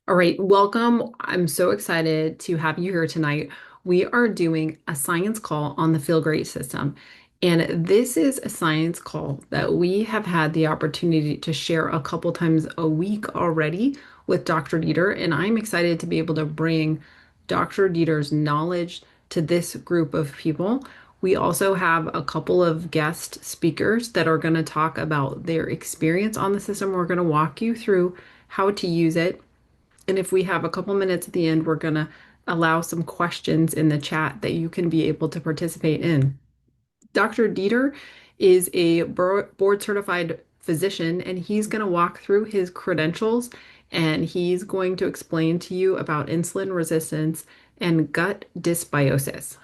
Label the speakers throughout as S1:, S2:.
S1: All right, welcome. I'm so excited to have you here tonight. We are doing a science call on the Feel Great system. And this is a science call that we have had the opportunity to share a couple times a week already with Dr. Dieter. And I'm excited to be able to bring Dr. Dieter's knowledge to this group of people. We also have a couple of guest speakers that are going to talk about their experience on the system. We're going to walk you through how to use it, and if we have a couple minutes at the end, we're going to allow some questions in the chat that you can be able to participate in. Dr. Dieter is a board certified physician, and he's going to walk through his credentials and he's going to explain to you about insulin resistance and gut dysbiosis.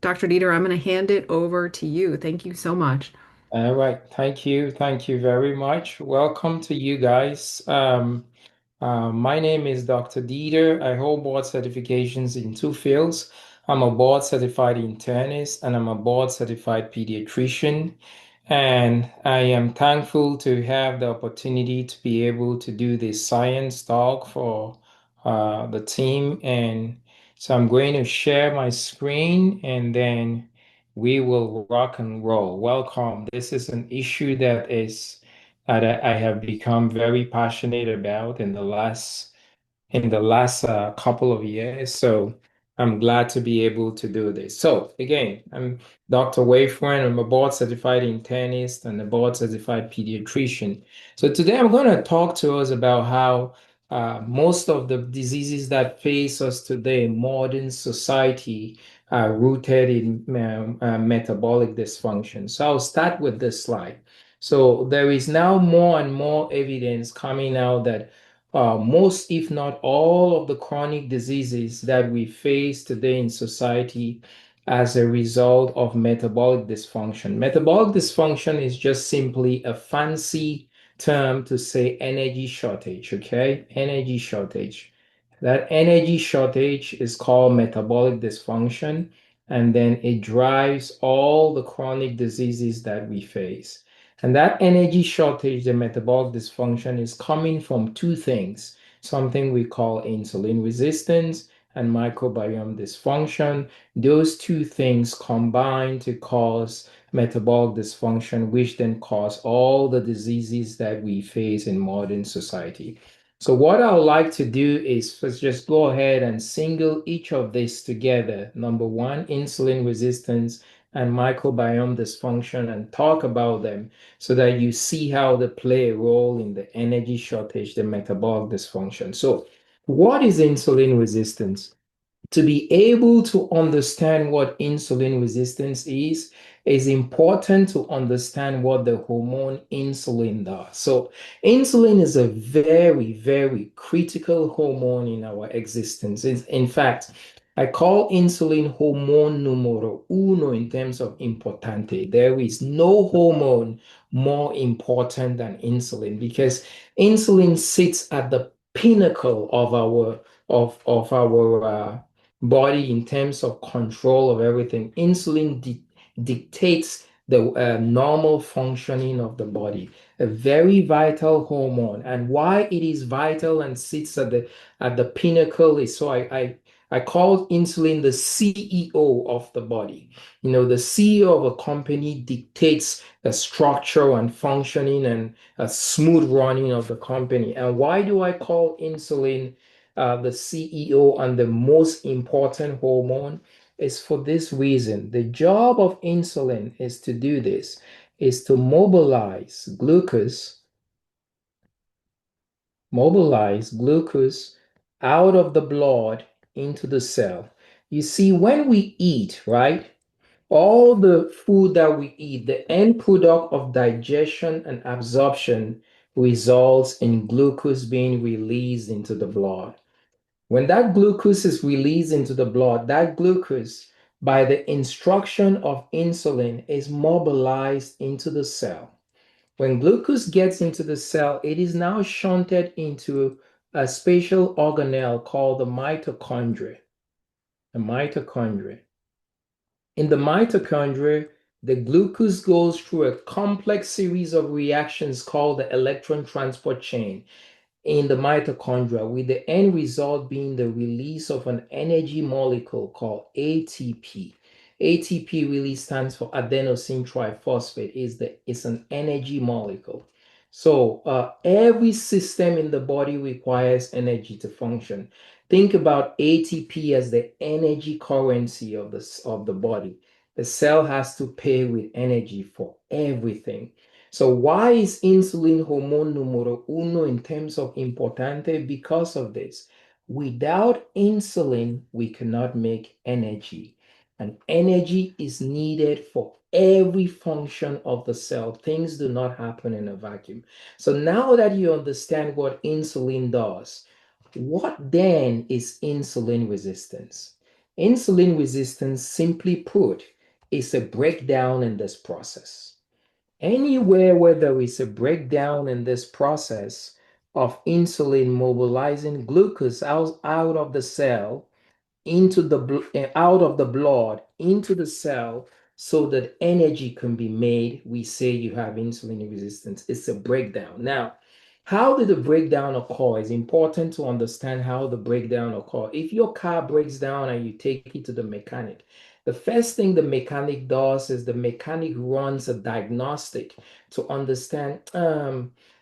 S1: Dr. Dieter, I'm going to hand it over to you. Thank you so much.
S2: All right, thank you. Thank you very much. Welcome to you guys. My name is Dr. Dieter. I hold board certifications in two fields. I'm a board certified internist and I'm a board certified pediatrician. And I am thankful to have the opportunity to be able to do this science talk for the team. And so I'm going to share my screen and then we will rock and roll. Welcome. This is an issue that I have become very passionate about in the last couple of years. So I'm glad to be able to do this. So again, I'm Dr. Wefuan. I'm a board certified internist and a board certified pediatrician. So today I'm going to talk to us about how most of the diseases that face us today in modern society are rooted in metabolic dysfunction. So I'll start with this slide. So there is now more and more evidence coming out that most, if not all, of the chronic diseases that we face today in society as a result of metabolic dysfunction. Metabolic dysfunction is just simply a fancy term to say energy shortage, okay? Energy shortage. That energy shortage is called metabolic dysfunction, and then it drives all the chronic diseases that we face. And that energy shortage, the metabolic dysfunction, is coming from two things, something we call insulin resistance and microbiome dysfunction. Those two things combine to cause metabolic dysfunction, which then cause all the diseases that we face in modern society. So what I would like to do is let's just go ahead and single each of these together. Number one, insulin resistance and microbiome dysfunction, and talk about them so that you see how they play a role in the energy shortage, the metabolic dysfunction. So, what is insulin resistance? To be able to understand what insulin resistance is important to understand what the hormone insulin does. So, insulin is a very, very critical hormone in our existence. In fact, I call insulin hormone numero uno in terms of importante. There is no hormone more important than insulin because insulin sits at the pinnacle of our body in terms of control of everything. Insulin dictates the normal functioning of the body, a very vital hormone. And why it is vital and sits at the pinnacle is so I call insulin the CEO of the body. You know, the CEO of a company dictates the structure and functioning and a smooth running of the company. And why do I call insulin the CEO and the most important hormone? Is for this reason. The job of insulin is to do this, is to mobilize glucose out of the blood into the cell. You see, when we eat, right, all the food that we eat, the end product of digestion and absorption results in glucose being released into the blood. When that glucose is released into the blood, that glucose, by the instruction of insulin, is mobilized into the cell. When glucose gets into the cell, it is now shunted into a special organelle called the mitochondria. The mitochondria. In the mitochondria, the glucose goes through a complex series of reactions called the electron transport chain. in the mitochondria, with the end result being the release of an energy molecule called ATP. ATP really stands for adenosine triphosphate. It's an energy molecule. So every system in the body requires energy to function. Think about ATP as the energy currency of the body. The cell has to pay with energy for everything. So why is insulin hormone numero uno in terms of importante? Because of this. Without insulin, we cannot make energy. And energy is needed for every function of the cell. Things do not happen in a vacuum. So now that you understand what insulin does, what then is insulin resistance? Insulin resistance, simply put, is a breakdown in this process. Anywhere where there is a breakdown in this process of insulin mobilizing glucose out of the cell, out of the blood into the cell so that energy can be made, we say you have insulin resistance. It's a breakdown. Now, how did the breakdown occur? It's important to understand how the breakdown occur. If your car breaks down and you take it to the mechanic, the first thing the mechanic does is the mechanic runs a diagnostic to understand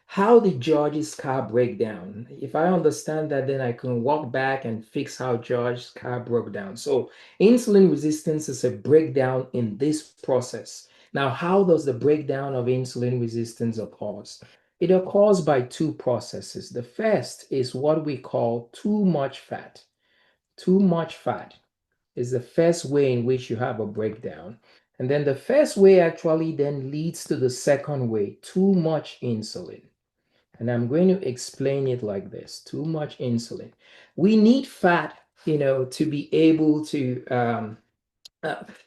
S2: how did George's car break down? If I understand that, then I can walk back and fix how George's car broke down. So insulin resistance is a breakdown in this process. Now, how does the breakdown of insulin resistance occur? It occurs by two processes. The first is what we call too much fat. Too much fat is the first way in which you have a breakdown. And then the first way actually then leads to the second way, too much insulin. And I'm going to explain it like this: too much insulin. We need fat, to be able to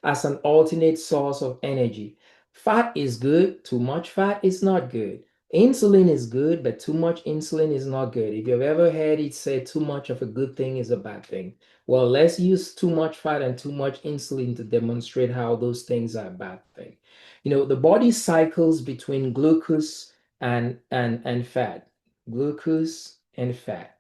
S2: as an alternate source of energy. Fat is good, too much fat is not good. Insulin is good, but too much insulin is not good. If you've ever heard it said too much of a good thing is a bad thing, well, let's use too much fat and too much insulin to demonstrate how those things are a bad thing. The body cycles between glucose and fat, glucose and fat,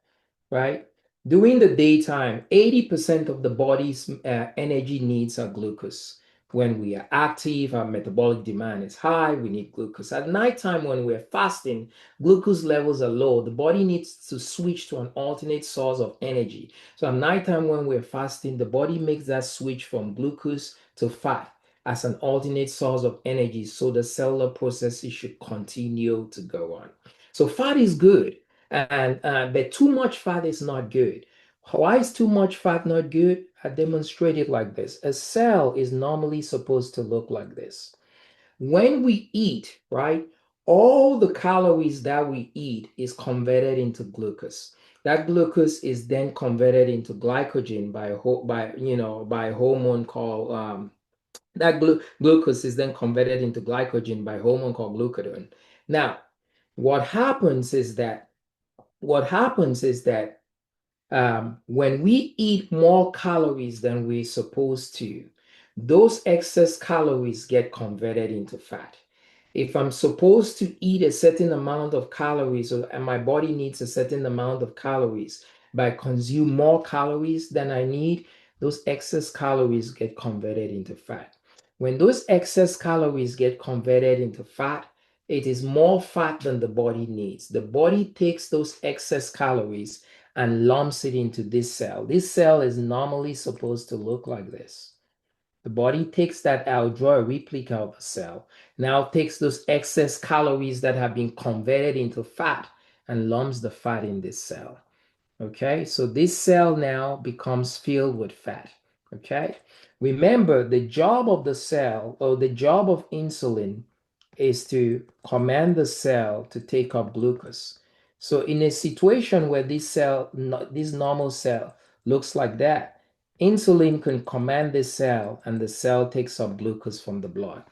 S2: right? During the daytime, 80% of the body's energy needs are glucose. When we are active, our metabolic demand is high, we need glucose. At nighttime, when we're fasting, glucose levels are low. The body needs to switch to an alternate source of energy. So at nighttime, when we're fasting, the body makes that switch from glucose to fat as an alternate source of energy, so the cellular processes should continue to go on. So fat is good, and but too much fat is not good. Why is too much fat not good? I demonstrate it like this. A cell is normally supposed to look like this. When we eat, right, all the calories that we eat is converted into glucose. That glucose is then converted into glycogen by a hormone called glucose is then converted into glycogen by a hormone called glucagon. Now, what happens is that what happens is that when we eat more calories than we're supposed to, those excess calories get converted into fat. If I'm supposed to eat a certain amount of calories, and my body needs a certain amount of calories, but I consume more calories than I need, those excess calories get converted into fat. When those excess calories get converted into fat, it is more fat than the body needs. The body takes those excess calories and lumps it into this cell. This cell is normally supposed to look like this. The body takes that out, draw a replica of the cell, now takes those excess calories that have been converted into fat and lumps the fat in this cell. Okay, so this cell now becomes filled with fat. Okay, remember the job of the cell, or the job of insulin, is to command the cell to take up glucose. So in a situation where this normal cell looks like that, insulin can command this cell and the cell takes up glucose from the blood.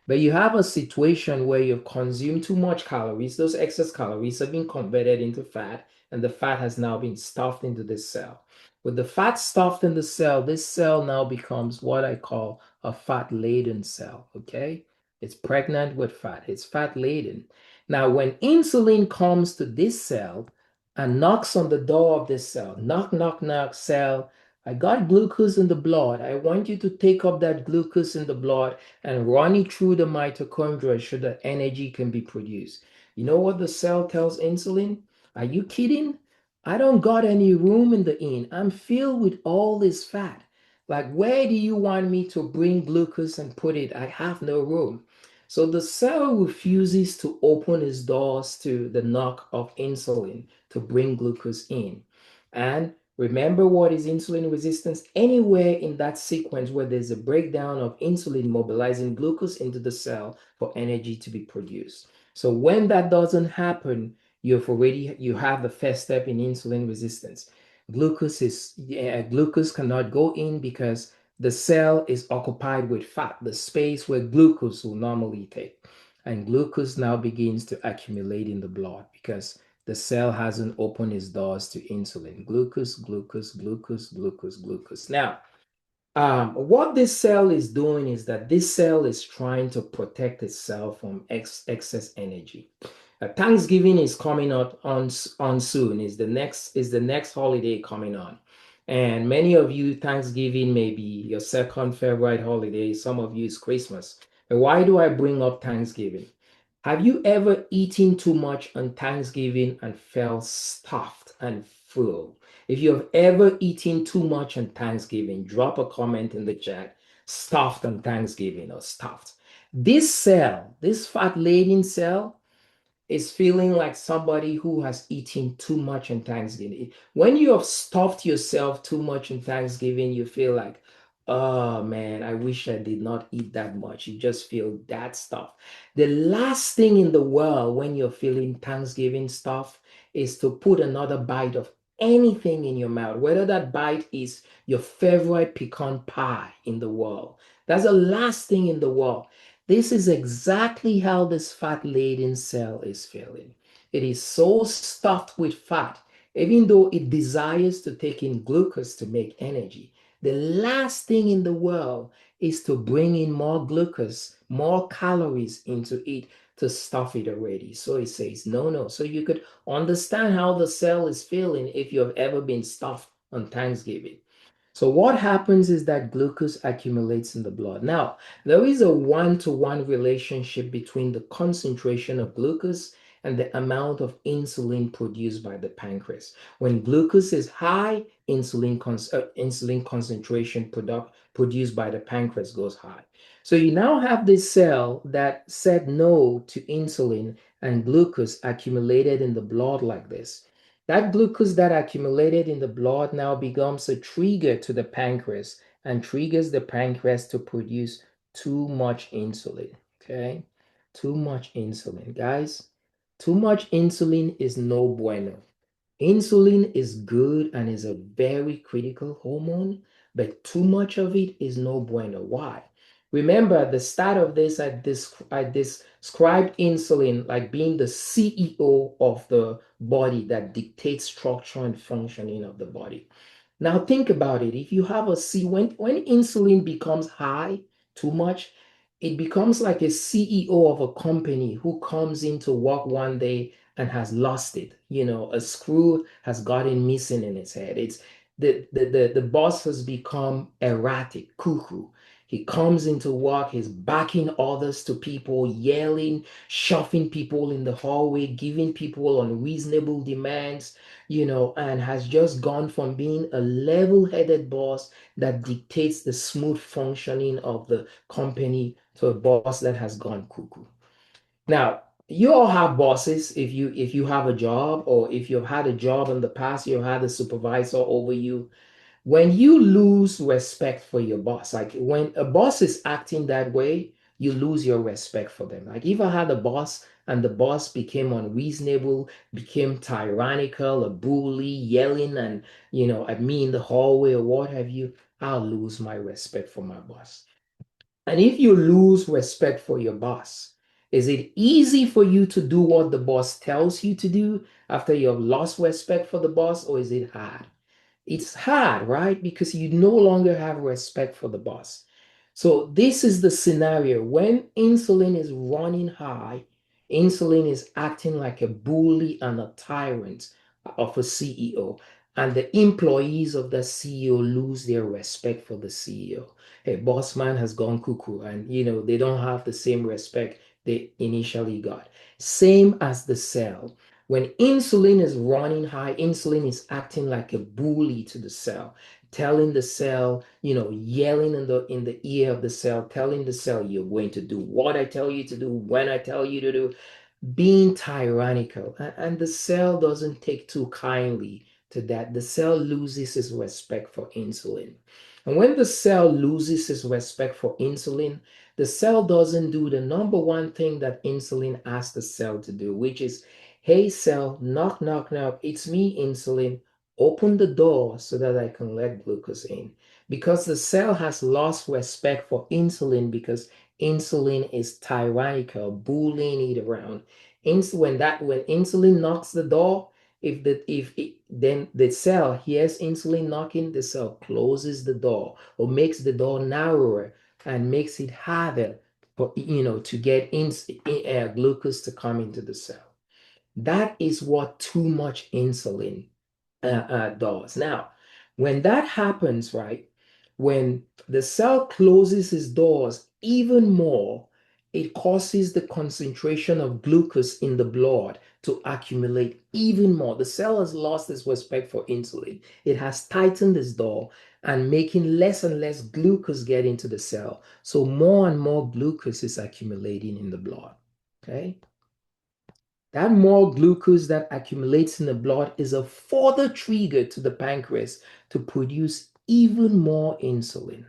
S2: But you have a situation where you've consumed too much calories, those excess calories have been converted into fat, and the fat has now been stuffed into this cell. With the fat stuffed in the cell, this cell now becomes what I call a fat laden cell. Okay, it's pregnant with fat, it's fat laden. Now, when insulin comes to this cell, and knocks on the door of this cell. Knock, knock, knock, cell. I got glucose in the blood. I want you to take up that glucose in the blood and run it through the mitochondria so that energy can be produced. You know what the cell tells insulin? Are you kidding? I don't got any room in the inn. I'm filled with all this fat. Like, where do you want me to bring glucose and put it? I have no room. So the cell refuses to open its doors to the knock of insulin to bring glucose in. And remember, what is insulin resistance? Anywhere in that sequence where there's a breakdown of insulin mobilizing glucose into the cell for energy to be produced. So when that doesn't happen, you have the first step in insulin resistance. Glucose cannot go in because the cell is occupied with fat, the space where glucose will normally take. And glucose now begins to accumulate in the blood because the cell hasn't opened its doors to insulin. Glucose, glucose, glucose, glucose, glucose. Now, what this cell is doing is that this cell is trying to protect itself from excess energy. Thanksgiving is coming up on soon. Is the next holiday coming on, and many of you Thanksgiving may be your second favorite holiday. Some of you is Christmas. But why do I bring up Thanksgiving? Have you ever eaten too much on Thanksgiving and felt stuffed and full? If you have ever eaten too much on Thanksgiving, drop a comment in the chat. Stuffed on Thanksgiving or stuffed. This cell, this fat laden cell, is feeling like somebody who has eaten too much on Thanksgiving. When you have stuffed yourself too much on Thanksgiving, you feel like, oh man, I wish I did not eat that much. You just feel that stuff. The last thing in the world when you're feeling Thanksgiving stuff is to put another bite of anything in your mouth, whether that bite is your favorite pecan pie in the world. That's the last thing in the world. This is exactly how this fat laden cell is feeling. It is so stuffed with fat, even though it desires to take in glucose to make energy. The last thing in the world is to bring in more glucose, more calories into it to stuff it already. So it says, no, no. So you could understand how the cell is feeling if you have ever been stuffed on Thanksgiving. So what happens is that glucose accumulates in the blood. Now, there is a one-to-one relationship between the concentration of glucose and the amount of insulin produced by the pancreas. When glucose is high, insulin concentration produced by the pancreas goes high. So you now have this cell that said no to insulin and glucose accumulated in the blood like this. That glucose that accumulated in the blood now becomes a trigger to the pancreas and triggers the pancreas to produce too much insulin. Okay? Too much insulin. Guys, too much insulin is no bueno. Insulin is good and is a very critical hormone, but too much of it is no bueno. Why? Remember, at the start of this, I described insulin like being the CEO of the body that dictates structure and functioning of the body. Now think about it. If you have a C, when insulin becomes high, too much, it becomes like a CEO of a company who comes into work one day and has lost it. A screw has gotten missing in its head. It's the boss has become erratic, cuckoo. He comes into work, he's backing orders to people, yelling, shoving people in the hallway, giving people unreasonable demands, and has just gone from being a level-headed boss that dictates the smooth functioning of the company to a boss that has gone cuckoo. Now, you all have bosses if you have a job, or if you've had a job in the past, you've had a supervisor over you. When you lose respect for your boss, like when a boss is acting that way, you lose your respect for them. Like if I had a boss and the boss became unreasonable, became tyrannical, a bully, yelling and at me in the hallway or what have you, I'll lose my respect for my boss. And if you lose respect for your boss, is it easy for you to do what the boss tells you to do after you have lost respect for the boss, or is it hard? It's hard, right? Because you no longer have respect for the boss. So this is the scenario when insulin is running high, insulin is acting like a bully and a tyrant of a CEO, and the employees of the CEO lose their respect for the CEO. Hey, boss man has gone cuckoo, and they don't have the same respect they initially got. Same as the cell. When insulin is running high, insulin is acting like a bully to the cell, telling the cell, yelling in the ear of the cell, telling the cell, you're going to do what I tell you to do, when I tell you to do, being tyrannical. And the cell doesn't take too kindly to that. The cell loses its respect for insulin. And when the cell loses its respect for insulin, the cell doesn't do the number one thing that insulin asks the cell to do, which is, hey, cell, knock, knock, knock, it's me, insulin. Open the door so that I can let glucose in. Because the cell has lost respect for insulin because insulin is tyrannical, bullying it around. When insulin knocks the door, then the cell hears insulin knocking, the cell closes the door or makes the door narrower and makes it harder for to get glucose to come into the cell. That is what too much insulin does. Now, when that happens, right, when the cell closes its doors even more, it causes the concentration of glucose in the blood to accumulate even more. The cell has lost its respect for insulin. It has tightened its door and making less and less glucose get into the cell. So more and more glucose is accumulating in the blood. Okay. That more glucose that accumulates in the blood is a further trigger to the pancreas to produce even more insulin.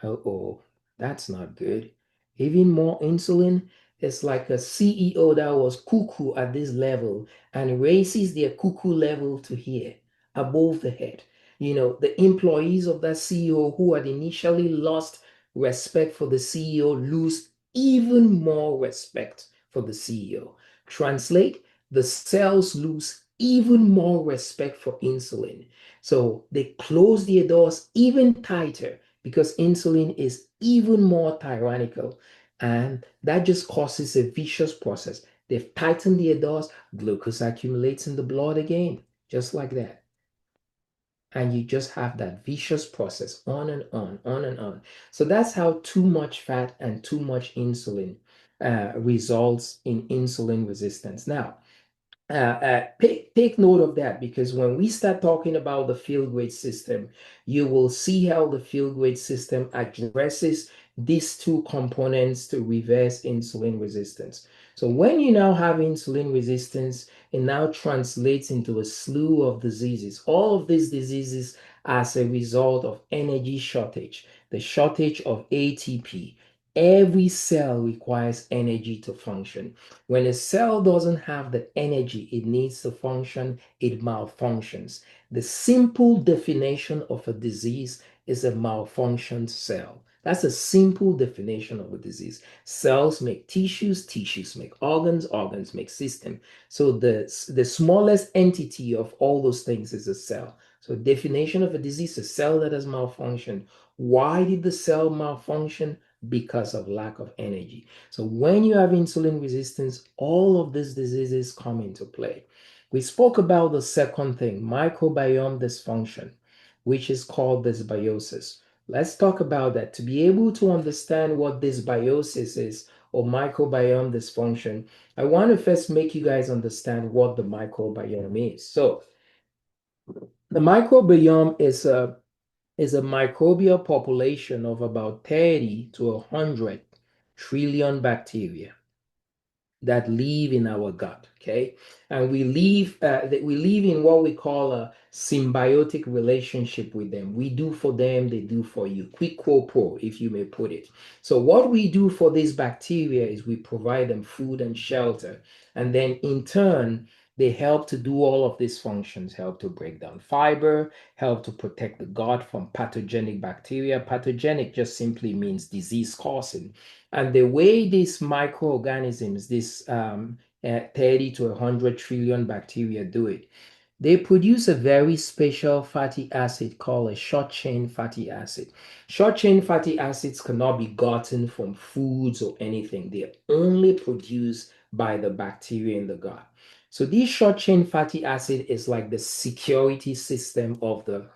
S2: Oh, that's not good. Even more insulin is like a CEO that was cuckoo at this level and raises their cuckoo level to here, above the head. The employees of that CEO who had initially lost respect for the CEO lose even more respect for the CEO. Translate, the cells lose even more respect for insulin. So they close their doors even tighter because insulin is even more tyrannical. And that just causes a vicious process. They've tightened their doors, glucose accumulates in the blood again, just like that. And you just have that vicious process on and on and on. So that's how too much fat and too much insulin results in insulin resistance. Now, take note of that because when we start talking about the field grade system, you will see how the field grade system addresses these two components to reverse insulin resistance. So when you now have insulin resistance, it now translates into a slew of diseases. All of these diseases as a result of energy shortage, the shortage of ATP. Every cell requires energy to function. When a cell doesn't have the energy it needs to function, it malfunctions. The simple definition of a disease is a malfunctioned cell. That's a simple definition of a disease. Cells make tissues, tissues make organs, organs make system. So the smallest entity of all those things is a cell. So definition of a disease, a cell that has malfunctioned. Why did the cell malfunction? Because of lack of energy. So when you have insulin resistance, all of these diseases come into play. We spoke about the second thing, microbiome dysfunction, which is called dysbiosis. Let's talk about that. To be able to understand what dysbiosis is or microbiome dysfunction, I want to first make you guys understand what the microbiome is. So the microbiome is a microbial population of about 30 to 100 trillion bacteria that live in our gut. Okay, and we live in what we call a symbiotic relationship with them. We do for them, they do for you, quid quo pro, if you may put it. So what we do for these bacteria is we provide them food and shelter, and then in turn they help to do all of these functions, help to break down fiber, help to protect the gut from pathogenic bacteria. Pathogenic just simply means disease causing. And the way these microorganisms, this 30 to 100 trillion bacteria do it, they produce a very special fatty acid called a short chain fatty acid. Short chain fatty acids cannot be gotten from foods or anything. They're only produced by the bacteria in the gut. So this short chain fatty acid is like the security system of the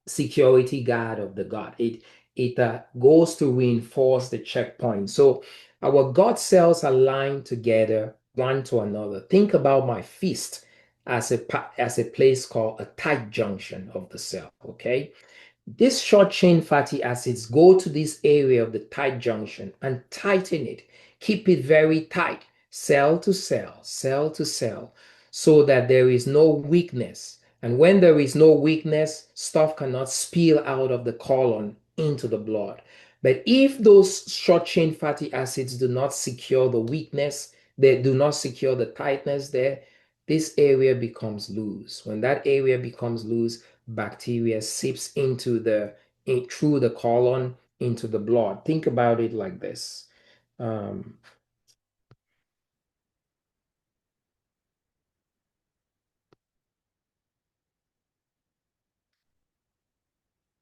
S2: security guard of the gut. It goes to reinforce the checkpoint. So our gut cells are lined together one to another. Think about my fist as a place called a tight junction of the cell. Okay, these short chain fatty acids go to this area of the tight junction and tighten it, keep it very tight, cell to cell, so that there is no weakness. And when there is no weakness, stuff cannot spill out of the colon into the blood. But if those short chain fatty acids do not secure the weakness, they do not secure the tightness there, this area becomes loose. When that area becomes loose, bacteria seeps through the colon into the blood. Think about it like this. Um,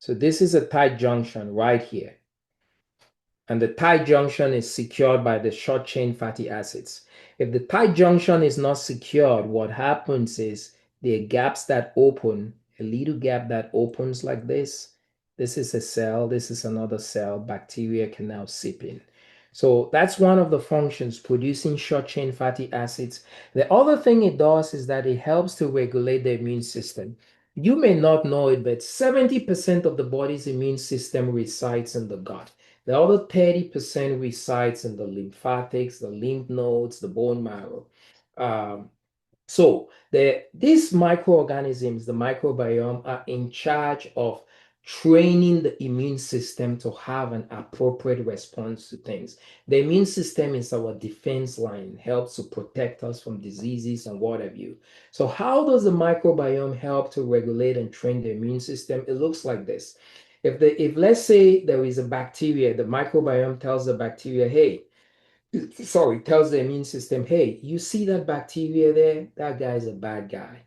S2: so this is a tight junction right here. And the tight junction is secured by the short chain fatty acids. If the tight junction is not secured, what happens is there are gaps that open, a little gap that opens like this. This is a cell, this is another cell. Bacteria can now seep in. So that's one of the functions, producing short chain fatty acids. The other thing it does is that it helps to regulate the immune system. You may not know it, but 70% of the body's immune system resides in the gut. The other 30% resides in the lymphatics, the lymph nodes, the bone marrow. Um, these microorganisms, the microbiome, are in charge of training the immune system to have an appropriate response to things. The immune system is our defense line, helps to protect us from diseases and what have you. So how does the microbiome help to regulate and train the immune system? It looks like this. If let's say there is a bacteria, the microbiome tells the bacteria, hey, sorry, tells the immune system, hey, you see that bacteria there? That guy's a bad guy.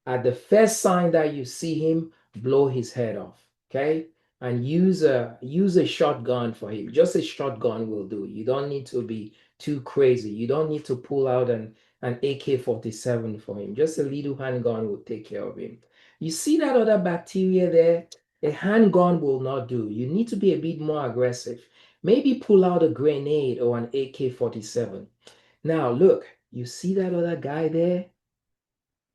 S2: At the first sign that you see him, blow his head off, okay? And use a shotgun for him. Just a shotgun will do. You don't need to be too crazy. You don't need to pull out an AK-47 for him. Just a little handgun will take care of him. You see that other bacteria there? A handgun will not do. You need to be a bit more aggressive. Maybe pull out a grenade or an AK-47. Now, look, you see that other guy there?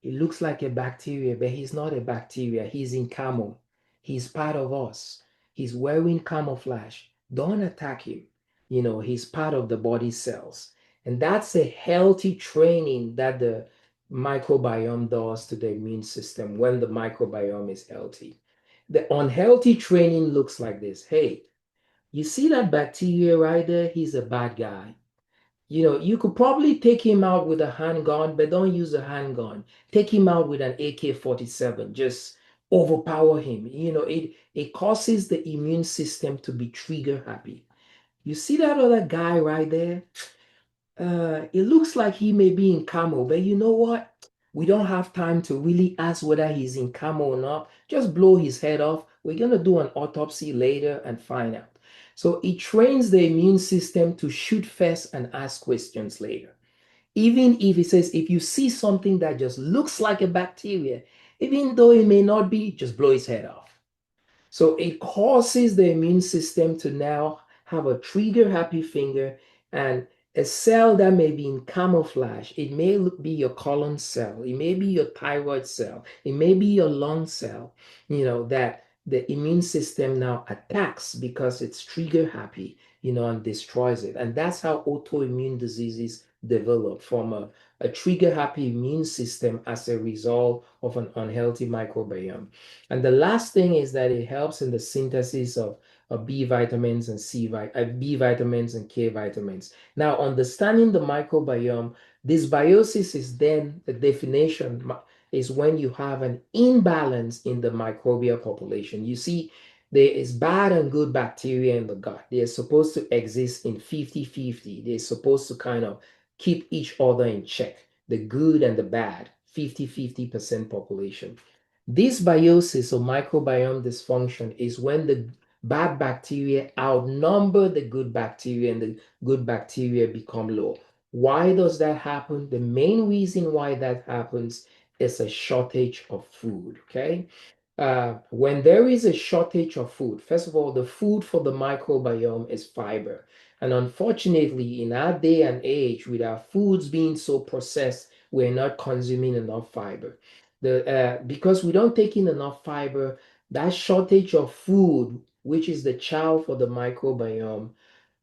S2: It looks like a bacteria, but he's not a bacteria. He's in camo. He's part of us. He's wearing camouflage. Don't attack him. He's part of the body cells. And that's a healthy training that the microbiome does to the immune system when the microbiome is healthy. The unhealthy training looks like this. Hey, you see that bacteria right there? He's a bad guy. You could probably take him out with a handgun, but don't use a handgun. Take him out with an AK-47. Just overpower him. It causes the immune system to be trigger happy. You see that other guy right there? It looks like he may be in camo, but you know what? We don't have time to really ask whether he's in camo or not. Just blow his head off. We're going to do an autopsy later and find out. So it trains the immune system to shoot first and ask questions later. Even if it says, if you see something that just looks like a bacteria, even though it may not be, just blow his head off. So it causes the immune system to now have a trigger happy finger and a cell that may be in camouflage. It may be your colon cell, it may be your thyroid cell, it may be your lung cell, that the immune system now attacks because it's trigger happy, and destroys it. And that's how autoimmune diseases develop from a trigger happy immune system as a result of an unhealthy microbiome. And the last thing is that it helps in the synthesis of B vitamins and B vitamins and K vitamins. Now, understanding the microbiome, dysbiosis is then the definition is when you have an imbalance in the microbial population. You see, there is bad and good bacteria in the gut. They are supposed to exist in 50-50. They're supposed to kind of keep each other in check. The good and the bad, 50-50% population. Dysbiosis or microbiome dysfunction is when the bad bacteria outnumber the good bacteria and the good bacteria become low. Why does that happen? The main reason why that happens is a shortage of food. Okay. When there is a shortage of food, first of all, the food for the microbiome is fiber. And unfortunately, in our day and age, with our foods being so processed, we're not consuming enough fiber. Because we don't take in enough fiber, that shortage of food, which is the chow for the microbiome,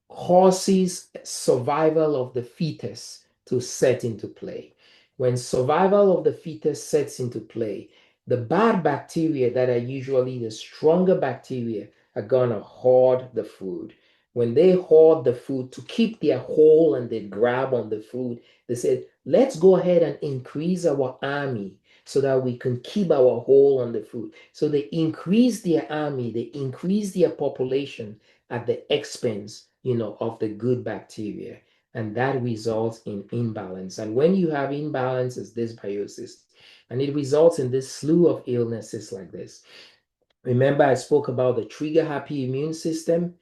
S2: causes survival of the fetus to set into play. When survival of the fetus sets into play, the bad bacteria that are usually the stronger bacteria are gonna hoard the food. When they hoard the food to keep their hold and they grab on the food, they said, let's go ahead and increase our army so that we can keep our hold on the food. So they increase their army, they increase their population at the expense, of the good bacteria. And that results in imbalance. And when you have imbalance, it's dysbiosis. And it results in this slew of illnesses like this. Remember, I spoke about the trigger happy immune system.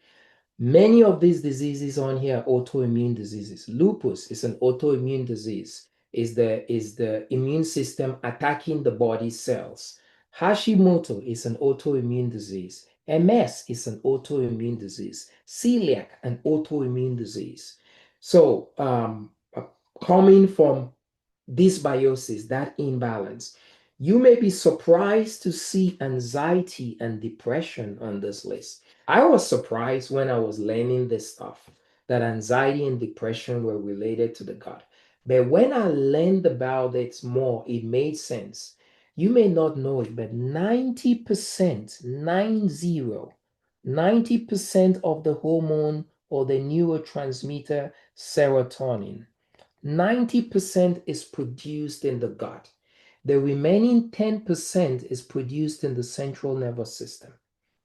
S2: Many of these diseases on here are autoimmune diseases. Lupus is an autoimmune disease, is the immune system attacking the body cells. Hashimoto is an autoimmune disease. MS is an autoimmune disease. Celiac, an autoimmune disease. So, coming from dysbiosis, that imbalance, you may be surprised to see anxiety and depression on this list. I was surprised when I was learning this stuff that anxiety and depression were related to the gut. But when I learned about it more, it made sense. You may not know it, but 90%, 90% of the hormone or the neurotransmitter serotonin, 90% is produced in the gut. The remaining 10% is produced in the central nervous system.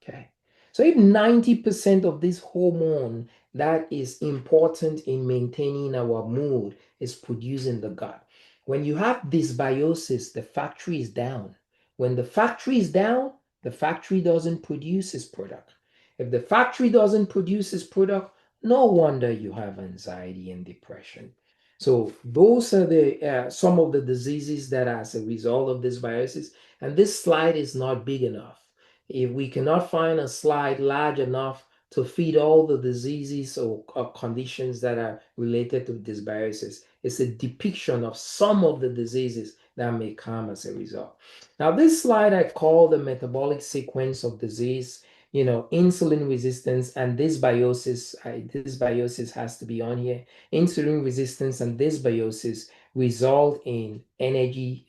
S2: Okay. So if 90% of this hormone that is important in maintaining our mood is produced in the gut, when you have dysbiosis, the factory is down. When the factory is down, the factory doesn't produce its product. If the factory doesn't produce its product, no wonder you have anxiety and depression. So those are the some of the diseases that are as a result of this viruses. And this slide is not big enough. If we cannot find a slide large enough to feed all the diseases or conditions that are related to this viruses, it's a depiction of some of the diseases that may come as a result. Now, this slide I call the metabolic sequence of disease. Insulin resistance and dysbiosis. Dysbiosis has to be on here. Insulin resistance and dysbiosis result in energy,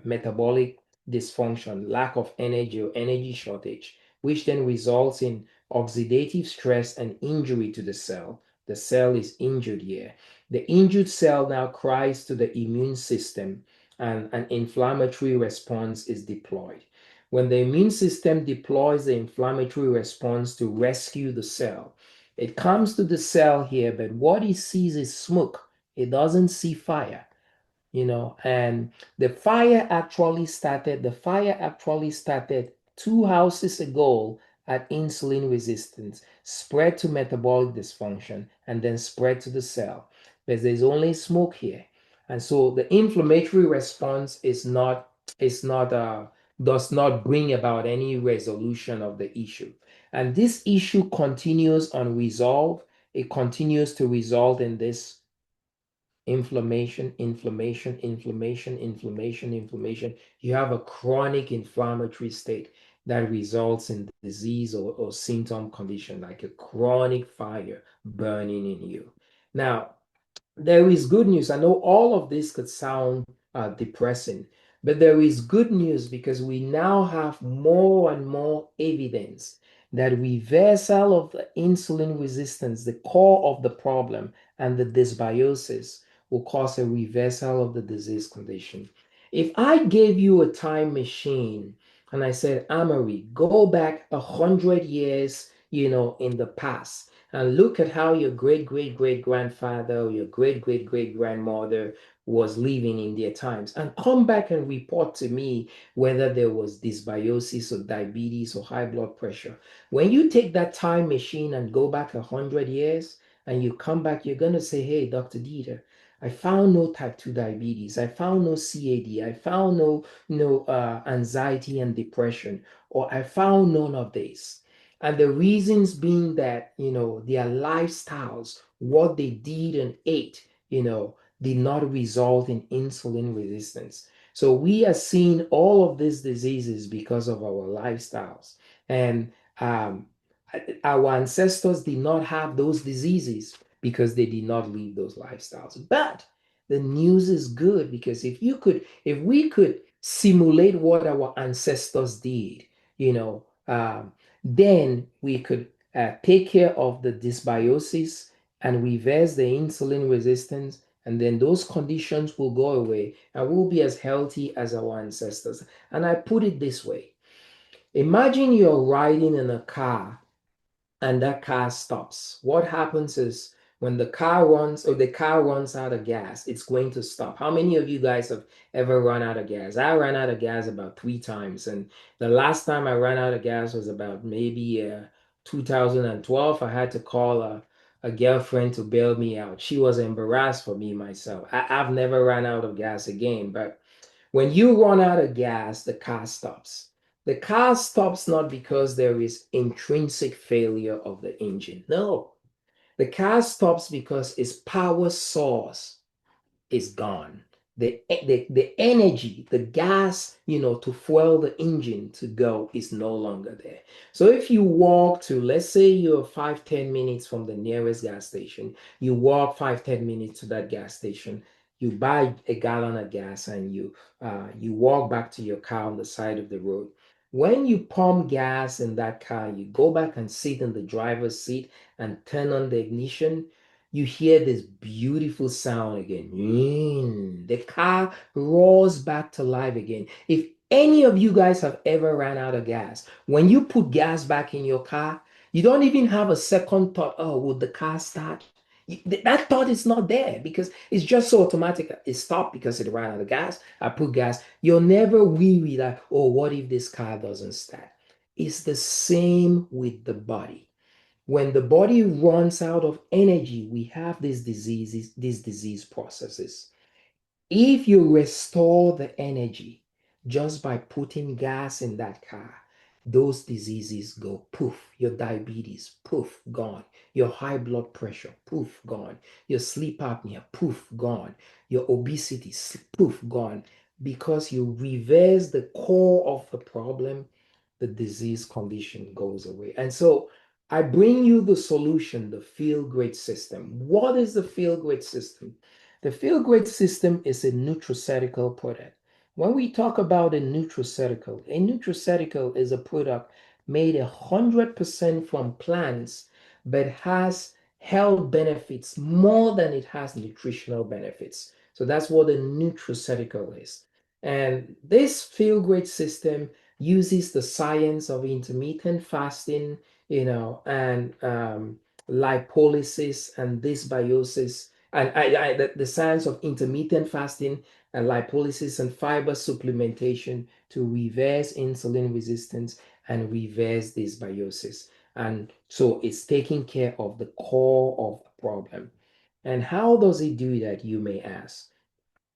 S2: metabolic dysfunction, lack of energy or energy shortage, which then results in oxidative stress and injury to the cell. The cell is injured here. The injured cell now cries to the immune system, and an inflammatory response is deployed. When the immune system deploys the inflammatory response to rescue the cell, it comes to the cell here, but what it sees is smoke. It doesn't see fire, and the fire actually started 2 houses ago at insulin resistance, spread to metabolic dysfunction, and then spread to the cell. But there's only smoke here. And so the inflammatory response does not bring about any resolution of the issue. And this issue continues unresolved. It continues to result in this inflammation, inflammation, inflammation, inflammation, inflammation. You have a chronic inflammatory state that results in disease or symptom condition, like a chronic fire burning in you. Now, there is good news. I know all of this could sound depressing, but there is good news because we now have more and more evidence that reversal of the insulin resistance, the core of the problem, and the dysbiosis will cause a reversal of the disease condition. If I gave you a time machine and I said, Amory, go back 100 years, in the past, and look at how your great great great grandfather or your great great great grandmother was living in their times, and come back and report to me whether there was dysbiosis or diabetes or high blood pressure. When you take that time machine and go back 100 years and you come back, you're going to say, hey, Dr. Dieter, I found no type 2 diabetes. I found no CAD. I found no anxiety and depression, or I found none of this. And the reasons being that, their lifestyles, what they did and ate, did not result in insulin resistance. So we are seeing all of these diseases because of our lifestyles. And um, our ancestors did not have those diseases because they did not live those lifestyles. But the news is good because if we could simulate what our ancestors did, you know, then we could take care of the dysbiosis and reverse the insulin resistance, and then those conditions will go away and we'll be as healthy as our ancestors. And I put it this way: imagine you're riding in a car and that car stops. What happens is when the car runs out of gas, it's going to stop. How many of you guys have ever run out of gas? I ran out of gas about 3 times, and the last time I ran out of gas was about maybe 2012. I had to call a girlfriend to bail me out. She was embarrassed for me myself. I've never ran out of gas again, but when you run out of gas, the car stops. The car stops not because there is intrinsic failure of the engine. No, the car stops because its power source is gone. The energy, the gas, to fuel the engine to go is no longer there. So if you walk to, let's say you're 5-10 minutes from the nearest gas station, you walk 5-10 minutes to that gas station, you buy a gallon of gas, and you walk back to your car on the side of the road. When you pump gas in that car, you go back and sit in the driver's seat and turn on the ignition, you hear this beautiful sound again. The car roars back to life again. If any of you guys have ever ran out of gas, when you put gas back in your car, you don't even have a second thought, oh, would the car start? That thought is not there because it's just so automatic. It stopped because it ran out of gas. I put gas. You're never weary that, oh, what if this car doesn't start? It's the same with the body. When the body runs out of energy, we have these disease processes. If you restore the energy just by putting gas in that car, those diseases go poof. Your diabetes, poof, gone. Your high blood pressure, poof, gone. Your sleep apnea, poof, gone. Your obesity, poof, gone. Because you reverse the core of the problem, the disease condition goes away. And so I bring you the solution, the feel great system. What is the feel great system? The feel great system is a nutraceutical product. When we talk about a nutraceutical is a product made 100% from plants, but has health benefits more than it has nutritional benefits. So that's what a nutraceutical is. And this feel great system uses the science of intermittent fasting, and lipolysis and dysbiosis, and the science of intermittent fasting and lipolysis and fiber supplementation to reverse insulin resistance and reverse dysbiosis. And so it's taking care of the core of the problem. And how does it do that, you may ask?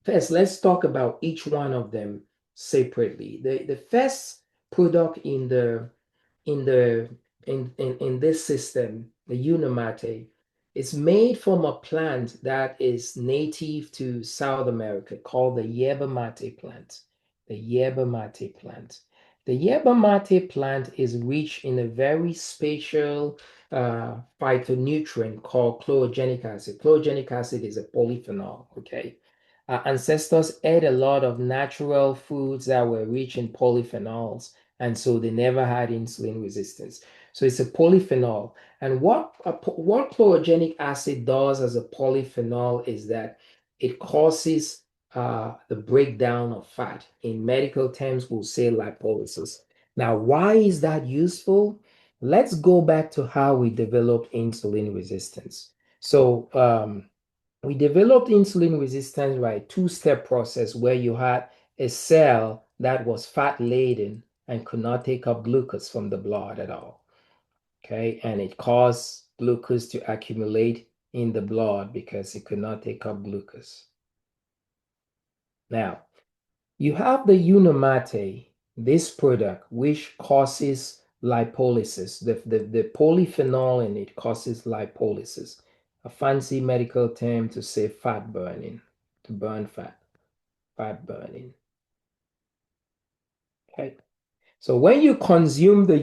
S2: First, let's talk about each one of them separately. The first product in the in this system, the Unimate, is made from a plant that is native to South America called the yerba mate plant. The yerba mate plant. The yerba mate plant is rich in a very special phytonutrient called chlorogenic acid. Chlorogenic acid is a polyphenol, okay? Our ancestors ate a lot of natural foods that were rich in polyphenols, and so they never had insulin resistance. So it's a polyphenol. And what chlorogenic acid does as a polyphenol is that it causes the breakdown of fat. In medical terms, we'll say lipolysis. Now, why is that useful? Let's go back to how we developed insulin resistance. So, we developed insulin resistance by a two-step process where you had a cell that was fat laden and could not take up glucose from the blood at all. Okay, and it caused glucose to accumulate in the blood because it could not take up glucose. Now, you have the unamate, this product, which causes lipolysis. The polyphenol in it causes lipolysis, a fancy medical term to say fat burning, to burn fat burning. Okay. So when you consume the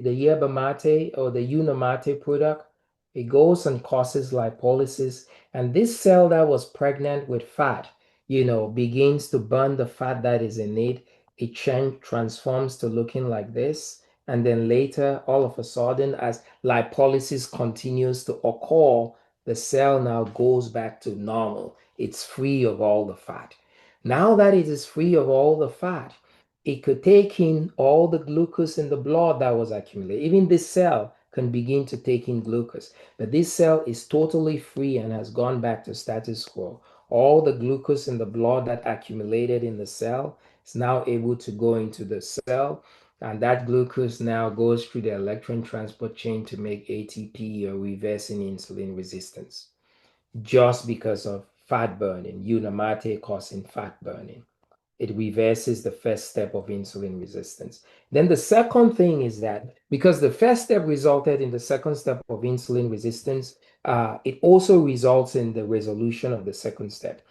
S2: yerba mate or the unamate product, it goes and causes lipolysis, and this cell that was pregnant with fat, begins to burn the fat that is in it. It transforms to looking like this, and then later, all of a sudden, as lipolysis continues to occur, the cell now goes back to normal. It's free of all the fat. Now that it is free of all the fat, it could take in all the glucose in the blood that was accumulated. Even this cell can begin to take in glucose, but this cell is totally free and has gone back to status quo. All the glucose in the blood that accumulated in the cell is now able to go into the cell, and that glucose now goes through the electron transport chain to make ATP or reversing insulin resistance, just because of fat burning, unamate causing fat burning. It reverses the first step of insulin resistance. Then the second thing is that because the first step resulted in the second step of insulin resistance, it also results in the resolution of the second step.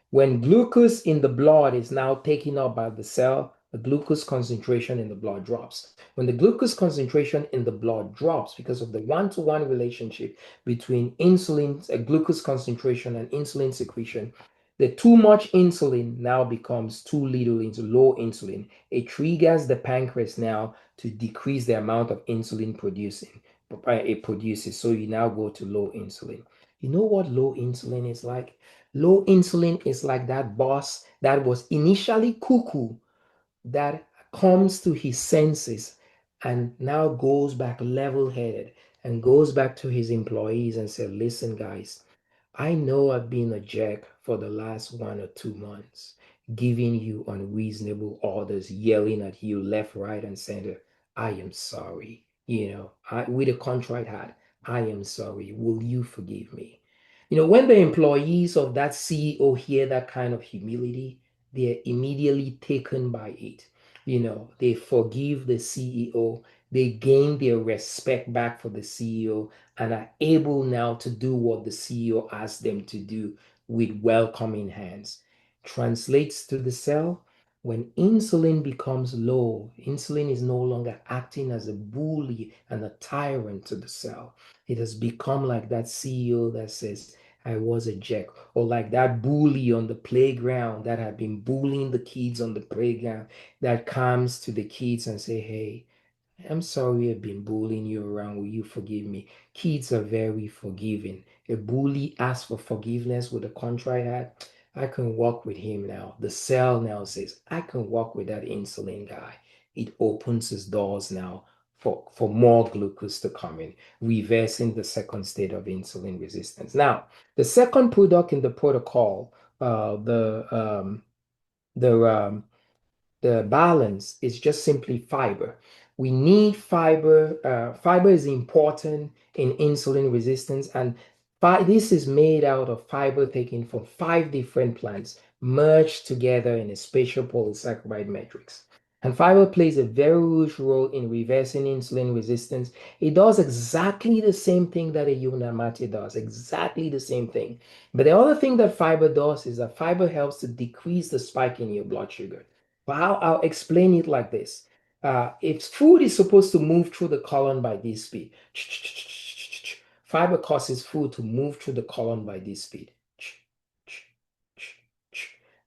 S2: When glucose in the blood is now taken up by the cell, the glucose concentration in the blood drops. When the glucose concentration in the blood drops because of the one-to-one relationship between insulin, glucose concentration and insulin secretion, the too much insulin now becomes too little into low insulin. It triggers the pancreas now to decrease the amount of insulin producing it produces. So you now go to low insulin. You know what low insulin is like? Low insulin is like that boss that was initially cuckoo that comes to his senses and now goes back level-headed and goes back to his employees and said, listen, guys, I know I've been a jerk for the last 1 or 2 months, giving you unreasonable orders, yelling at you left, right, and center. I am sorry. With a contrite heart, I am sorry. Will you forgive me? When the employees of that CEO hear that kind of humility, they're immediately taken by it. They forgive the CEO, they gain their respect back for the CEO, and are able now to do what the CEO asked them to do with welcoming hands. Translates to the cell. When insulin becomes low, insulin is no longer acting as a bully and a tyrant to the cell. It has become like that CEO that says, I was a jerk, or like that bully on the playground that had been bullying the kids on the playground that comes to the kids and say, hey, I'm sorry I've been bullying you around. Will you forgive me? Kids are very forgiving. A bully asks for forgiveness with a contrite heart. I can walk with him now. The cell now says, I can walk with that insulin guy. It opens its doors now for more glucose to come in, reversing the second state of insulin resistance. Now, the second product in the protocol, the the balance is just simply fiber. We need fiber. Fiber is important in insulin resistance, and this is made out of fiber taken from 5 different plants merged together in a spatial polysaccharide matrix. And fiber plays a very huge role in reversing insulin resistance. It does exactly the same thing that a unamate does, exactly the same thing. But the other thing that fiber does is that fiber helps to decrease the spike in your blood sugar. But I'll explain it like this. If food is supposed to move through the colon by this speed, fiber causes food to move through the colon by this speed.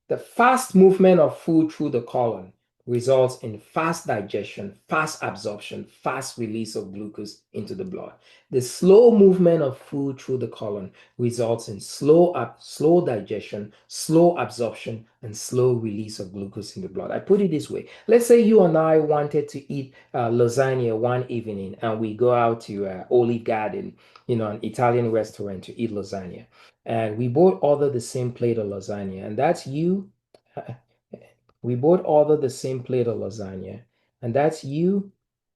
S2: The fast movement of food through the colon results in fast digestion, fast absorption, fast release of glucose into the blood. The slow movement of food through the colon results in slow digestion, slow absorption, and slow release of glucose in the blood. I put it this way. Let's say you and I wanted to eat lasagna one evening, and we go out to Olive Garden, an Italian restaurant to eat lasagna. And we both order the same plate of lasagna, and that's you. We both order the same plate of lasagna, and that's you,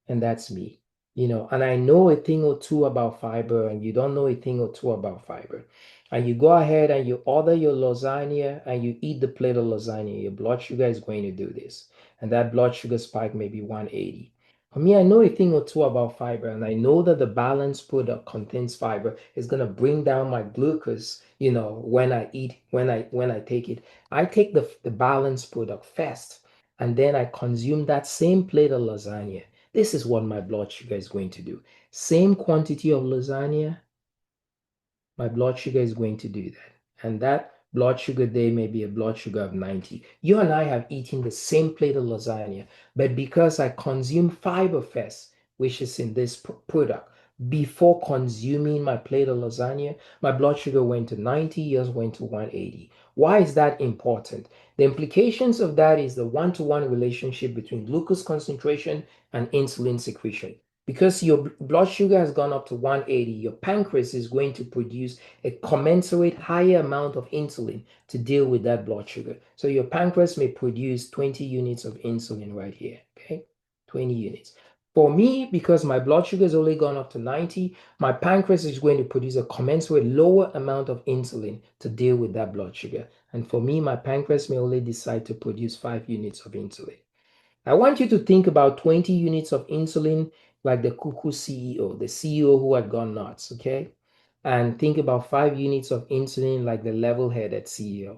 S2: and that's me. and I know a thing or two about fiber, and you don't know a thing or two about fiber, and you go ahead and you order your lasagna and you eat the plate of lasagna, your blood sugar is going to do this, and that blood sugar spike may be 180. For me, I know a thing or two about fiber, and I know that the balanced product contains fiber is going to bring down my glucose, when I eat, when I take it. I take the balanced product first, and then I consume that same plate of lasagna. This is what my blood sugar is going to do. Same quantity of lasagna, my blood sugar is going to do that. And that blood sugar day may be a blood sugar of 90. You and I have eaten the same plate of lasagna, but because I consume fiber first, which is in this product, before consuming my plate of lasagna, my blood sugar went to 90, yours went to 180. Why is that important? The implications of that is the one-to-one relationship between glucose concentration and insulin secretion. Because your blood sugar has gone up to 180, your pancreas is going to produce a commensurate higher amount of insulin to deal with that blood sugar. So your pancreas may produce 20 units of insulin right here, okay? 20 units. For me, because my blood sugar has only gone up to 90, my pancreas is going to produce a commensurate lower amount of insulin to deal with that blood sugar. And for me, my pancreas may only decide to produce 5 units of insulin. I want you to think about 20 units of insulin like the cuckoo CEO, the CEO who had gone nuts, okay? And think about 5 units of insulin like the level-headed CEO.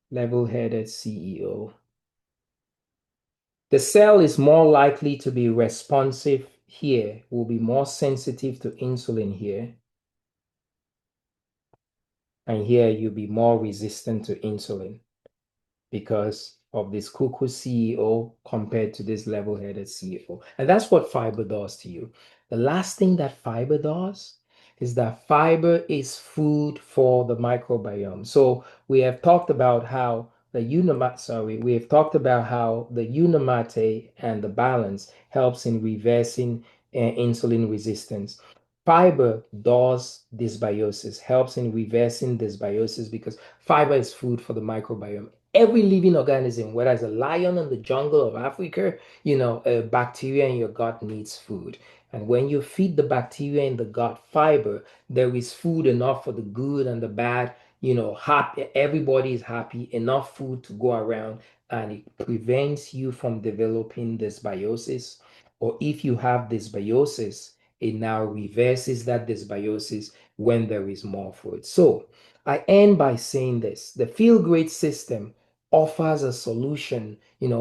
S2: Level-headed CEO. The cell is more likely to be responsive here, will be more sensitive to insulin here. And here you'll be more resistant to insulin because of this cuckoo CEO compared to this level-headed CEO. And that's what fiber does to you. The last thing that fiber does is that fiber is food for the microbiome. So we have talked about how we have talked about how the Unimate and the balance helps in reversing insulin resistance. Fiber does dysbiosis, helps in reversing dysbiosis because fiber is food for the microbiome. Every living organism, whether it's a lion in the jungle of Africa, a bacteria in your gut needs food. And when you feed the bacteria in the gut fiber, there is food enough for the good and the bad. Happy, everybody is happy, enough food to go around, and it prevents you from developing dysbiosis. Or if you have dysbiosis, it now reverses that dysbiosis when there is more food. So I end by saying this: the feel great system offers a solution,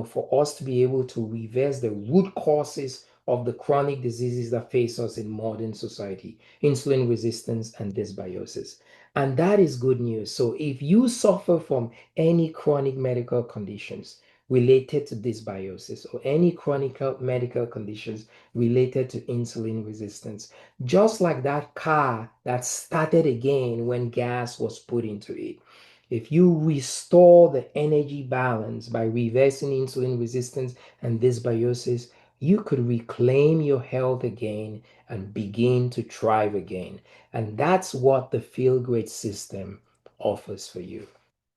S2: for us to be able to reverse the root causes of the chronic diseases that face us in modern society, insulin resistance and dysbiosis. And that is good news. So if you suffer from any chronic medical conditions related to dysbiosis or any chronic medical conditions related to insulin resistance, just like that car that started again when gas was put into it. If you restore the energy balance by reversing insulin resistance and dysbiosis, you could reclaim your health again and begin to thrive again. And that's what the Feel Great system offers for you.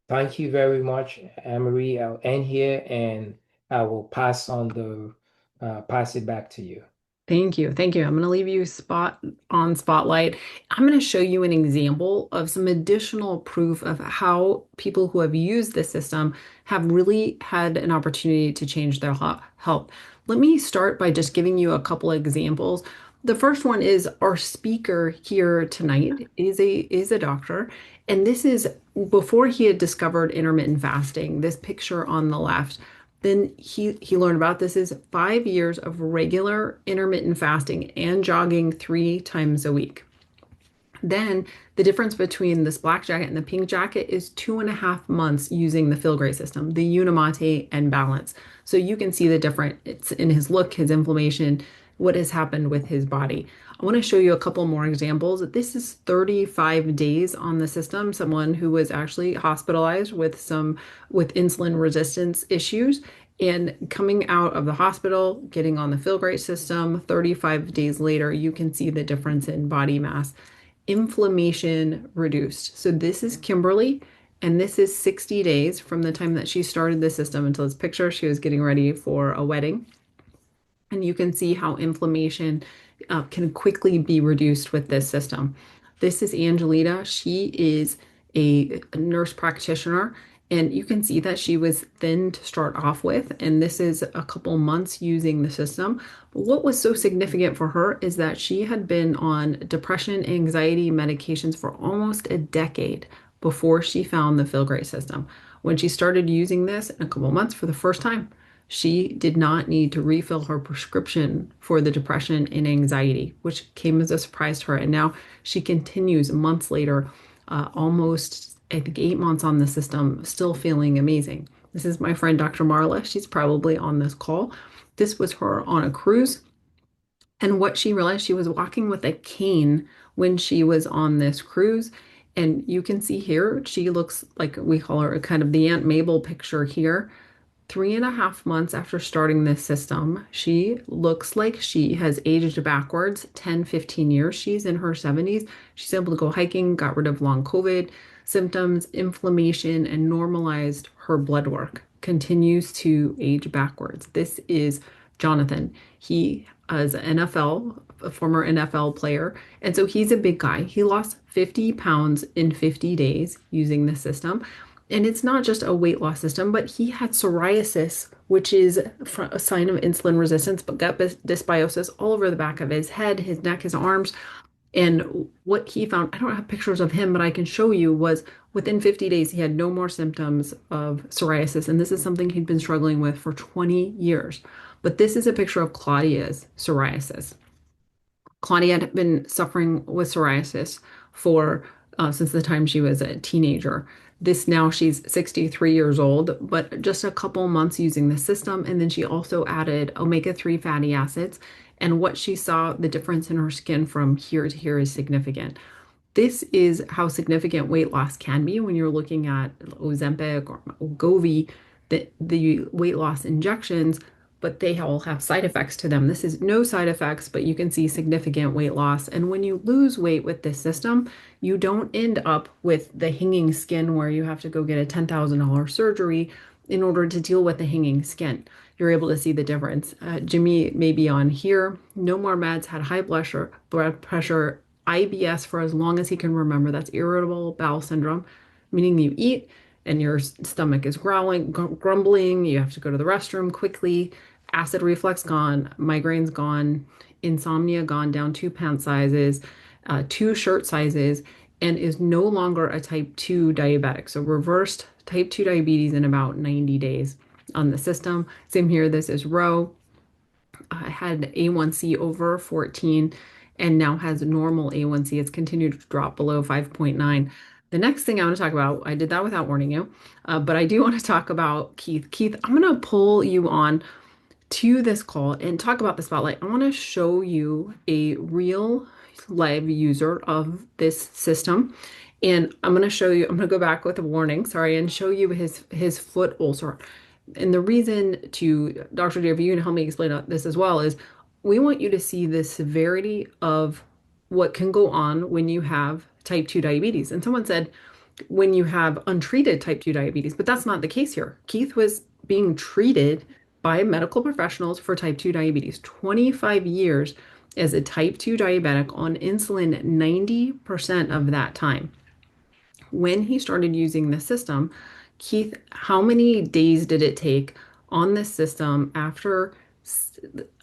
S2: Thank you very much, Emery. I'll end here and I will pass it back to you.
S1: Thank you. Thank you. I'm going to leave you spot on spotlight. I'm going to show you an example of some additional proof of how people who have used this system have really had an opportunity to change their health. Let me start by just giving you a couple of examples. The first one is our speaker here tonight is a doctor, and this is before he had discovered intermittent fasting. This picture on the left. Then he learned about this is 5 years of regular intermittent fasting and jogging 3 times a week. Then the difference between this black jacket and the pink jacket is 2.5 months using the Feel Great system, the Unimate and balance. So you can see the difference. It's in his look, his inflammation, what has happened with his body. I want to show you a couple more examples. This is 35 days on the system, someone who was actually hospitalized with insulin resistance issues. And coming out of the hospital, getting on the Feel Great system, 35 days later, you can see the difference in body mass inflammation reduced. So this is Kimberly, And this is 60 days from the time that she started the system until this picture. She was getting ready for a wedding. And you can see how inflammation can quickly be reduced with this system. This is Angelita. She is a nurse practitioner, and you can see that she was thin to start off with. And this is a couple months using the system. But what was so significant for her is that she had been on depression, anxiety medications for almost a decade before she found the Feel Great system. When she started using this in a couple months for the first time, she did not need to refill her prescription for the depression and anxiety, which came as a surprise to her. And now she continues months later, almost, I think, 8 months on the system, still feeling amazing. This is my friend Dr. Marla. She's probably on this call. This was her on a cruise. And what she realized, she was walking with a cane when she was on this cruise. And you can see here, she looks like we call her kind of the Aunt Mabel picture here. 3.5 months after starting this system, she looks like she has aged backwards 10, 15 years. She's in her 70s. She's able to go hiking, got rid of long COVID symptoms, inflammation, and normalized her blood work. Continues to age backwards. This is Jonathan. He is an NFL, a former NFL player. And so he's a big guy. He lost 50 pounds in 50 days using this system. And it's not just a weight loss system, but he had psoriasis, which is a sign of insulin resistance, but gut dysbiosis all over the back of his head, his neck, his arms. And what he found, I don't have pictures of him, but I can show you, was within 50 days, he had no more symptoms of psoriasis. And this is something he'd been struggling with for 20 years. But this is a picture of Claudia's psoriasis. Claudia had been suffering with psoriasis for since the time she was a teenager. This now she's 63 years old, but just a couple months using the system. And then she also added omega-3 fatty acids. And what she saw, the difference in her skin from here to here is significant. This is how significant weight loss can be when you're looking at Ozempic or Wegovy, the weight loss injections, but they all have side effects to them. This is no side effects, but you can see significant weight loss. And when you lose weight with this system, you don't end up with the hanging skin where you have to go get a $10,000 surgery in order to deal with the hanging skin. You're able to see the difference. Jimmy may be on here. No more meds, had high blood pressure, IBS for as long as he can remember. That's irritable bowel syndrome, meaning you eat and your stomach is growling, grumbling. You have to go to the restroom quickly. Acid reflux gone, migraines gone, insomnia gone down 2 pant sizes, 2 shirt sizes, and is no longer a type 2 diabetic. So reversed type 2 diabetes in about 90 days on the system. Same here. This is Roe. Had A1C over 14 and now has normal A1C. It's continued to drop below 5.9. The next thing I want to talk about, I did that without warning you, but I do want to talk about Keith. Keith, I'm going to pull you on to this call and talk about the spotlight. I want to show you a real live user of this system. And I'm going to show you, I'm going to go back with a warning, sorry, and show you his foot ulcer. And the reason to, Dr. Dear, if you can help me explain this as well, is we want you to see the severity of what can go on when you have type 2 diabetes. And someone said, when you have untreated type 2 diabetes, but that's not the case here. Keith was being treated by medical professionals for type 2 diabetes, 25 years as a type 2 diabetic on insulin 90% of that time. When he started using the system, Keith, how many days did it take on this system after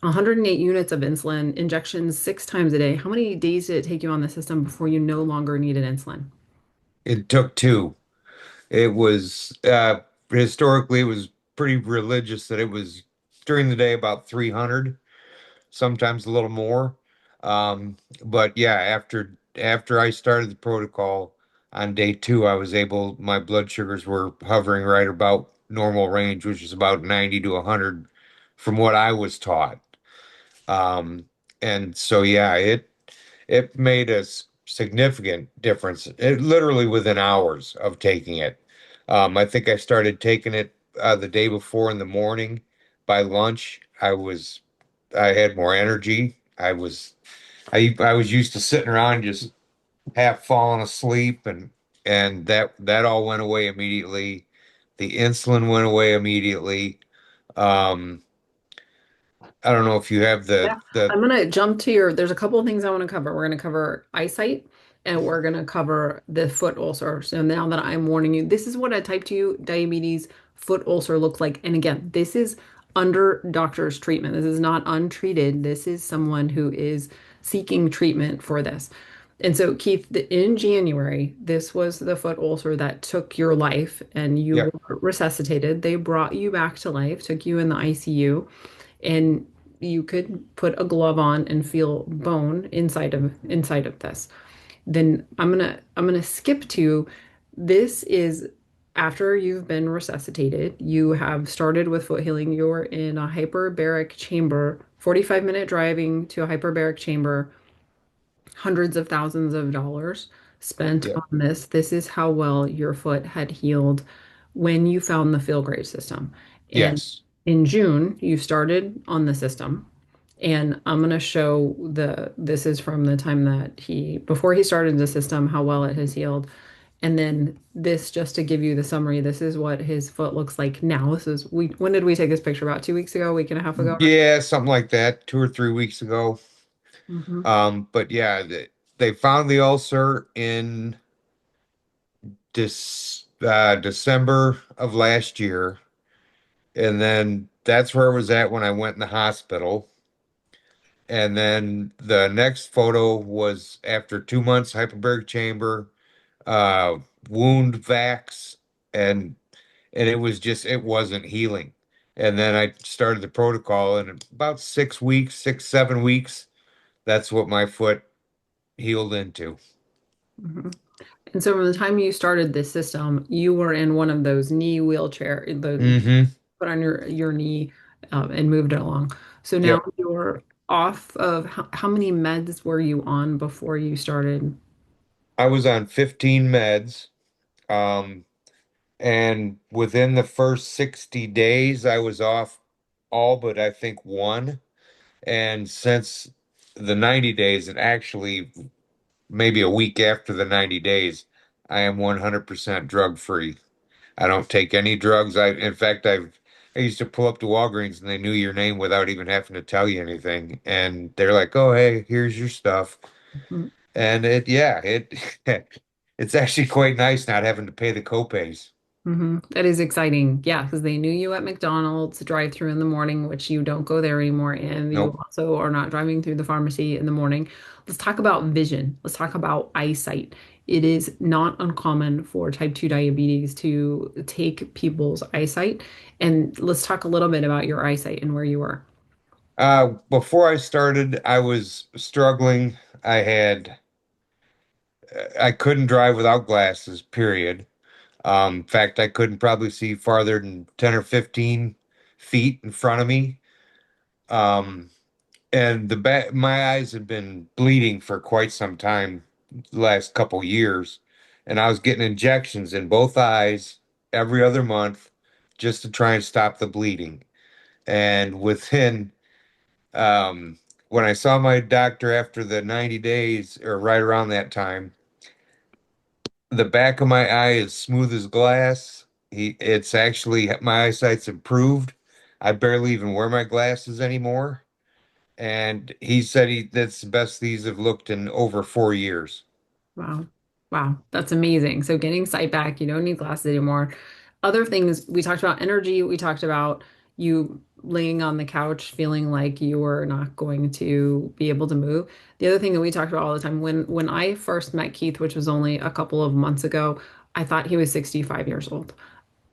S1: 108 units of insulin, injections 6 times a day? How many days did it take you on the system before you no longer needed insulin?
S3: It took two. It was historically it was pretty religious that it was during the day about 300, sometimes a little more. But yeah, after I started the protocol on day two, I was able, my blood sugars were hovering right about normal range, which is about 90 to 100 from what I was taught. Um, and so yeah, it made a significant difference. It literally within hours of taking it. I think I started taking it the day before in the morning. By lunch, I had more energy. I was used to sitting around just half falling asleep, and and that all went away immediately. The insulin went away immediately. Um, I don't know if you have
S1: Yeah,
S3: the
S1: I'm gonna jump to there's a couple of things I want to cover. We're gonna cover eyesight and we're gonna cover the foot ulcer. So now that I'm warning you, this is what a type 2 diabetes foot ulcer looks like. And again, this is under doctor's treatment. This is not untreated. This is someone who is seeking treatment for this. And so, Keith, in January, this was the foot ulcer that took your life and you
S3: yep,
S1: were resuscitated. They brought you back to life, took you in the ICU, and you could put a glove on and feel bone inside of this. Then I'm gonna skip to this is after you've been resuscitated, you have started with foot healing. You're in a hyperbaric chamber, 45-minute driving to a hyperbaric chamber, hundreds of thousands of dollars spent on
S3: yep,
S1: this. This is how well your foot had healed when you found the feel great system. And
S3: yes.
S1: in June, you started on the system. And I'm going to show this is from the time that before he started the system, how well it has healed. And then this, just to give you the summary, this is what his foot looks like now. When did we take this picture? About 2 weeks ago, week and a half ago?
S3: Yeah, something like that, 2 or 3 weeks ago.
S1: Hmm.
S3: But yeah, they found the ulcer in December of last year, and then that's where it was at when I went in the hospital. And then the next photo was after 2 months hyperbaric chamber, uh, wound vacs, and it wasn't healing. And then I started the protocol, and in about 6 weeks, 7 weeks, that's what my foot healed into.
S1: Hmm. And so from the time you started this system, you were in one of those knee wheelchair,
S3: Hmm.
S1: put on your knee and moved it along. So now
S3: Yep.
S1: you're off of how many meds were you on before you started?
S3: I was on 15 meds. Um, and within the first 60 days, I was off all but I think one. And since the 90 days, and actually maybe a week after the 90 days, I am 100% drug free. I don't take any drugs. In fact, I used to pull up to Walgreens and they knew your name without even having to tell you anything. And they're like, "Oh, hey, here's your stuff."
S1: Mhm.
S3: And yeah, it's actually quite nice not having to pay the copays.
S1: That is exciting. Yeah, because they knew you at McDonald's drive through in the morning, which you don't go there anymore. And you
S3: Nope.
S1: also are not driving through the pharmacy in the morning. Let's talk about vision. Let's talk about eyesight. It is not uncommon for type 2 diabetes to take people's eyesight. And let's talk a little bit about your eyesight and where you were.
S3: Before I started, I was struggling. I couldn't drive without glasses, period. In fact, I couldn't probably see farther than 10 or 15 feet in front of me. Um, and my eyes had been bleeding for quite some time, the last couple years. And I was getting injections in both eyes every other month just to try and stop the bleeding. And um, when I saw my doctor after the 90 days or right around that time, the back of my eye is smooth as glass. It's actually my eyesight's improved. I barely even wear my glasses anymore. And he said that's the best these have looked in over 4 years.
S1: Wow. Wow. That's amazing. So getting sight back, you don't need glasses anymore. Other things, we talked about energy. We talked about you laying on the couch feeling like you were not going to be able to move. The other thing that we talked about all the time, when I first met Keith, which was only a couple of months ago, I thought he was 65 years old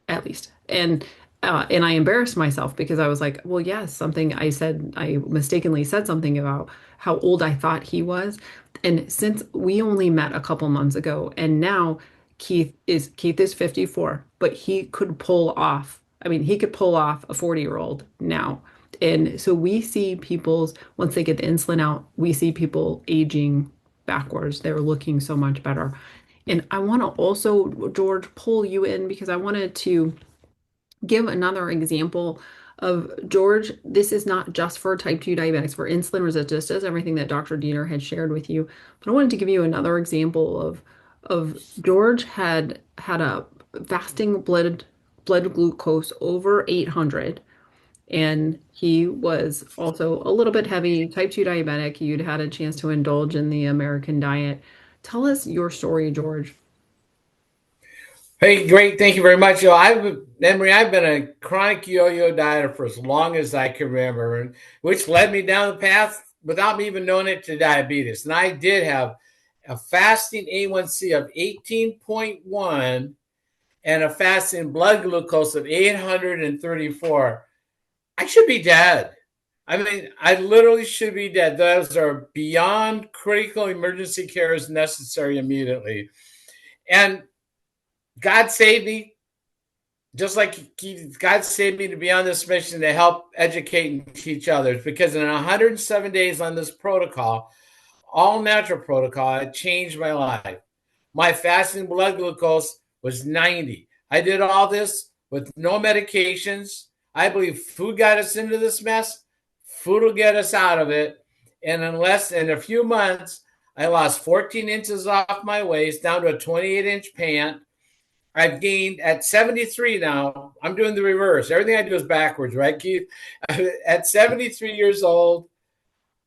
S1: at least. And I embarrassed myself because I was like, well, yes, something I mistakenly said something about how old I thought he was. And since we only met a couple months ago, and now Keith is 54, but he could pull off. I mean, he could pull off a 40-year-old now. And so we see people's, once they get the insulin out, we see people aging backwards. They're looking so much better. And I want to also, George, pull you in because I wanted to give another example of George. This is not just for type 2 diabetics, for insulin resistance, just as everything that Dr. Diener had shared with you. But I wanted to give you another example of of George had a fasting blood glucose over 800, and he was also a little bit heavy, type 2 diabetic. You'd had a chance to indulge in the American diet. Tell us your story, George.
S4: Hey, great. Thank you very much. I've been a chronic yo-yo dieter for as long as I can remember, which led me down the path without me even knowing it to diabetes. And I did have a fasting A1C of 18.1 and a fasting blood glucose of 834. I should be dead. I mean, I literally should be dead. Those are beyond critical emergency care is necessary immediately. And God saved me, just like God saved me to be on this mission to help educate and teach others. Because in 107 days on this protocol, all natural protocol, it changed my life. My fasting blood glucose was 90. I did all this with no medications. I believe food got us into this mess. Food will get us out of it. And in a few months, I lost 14 inches off my waist down to a 28-inch pant. I've gained at 73 now. I'm doing the reverse. Everything I do is backwards, right, Keith? At 73 years old,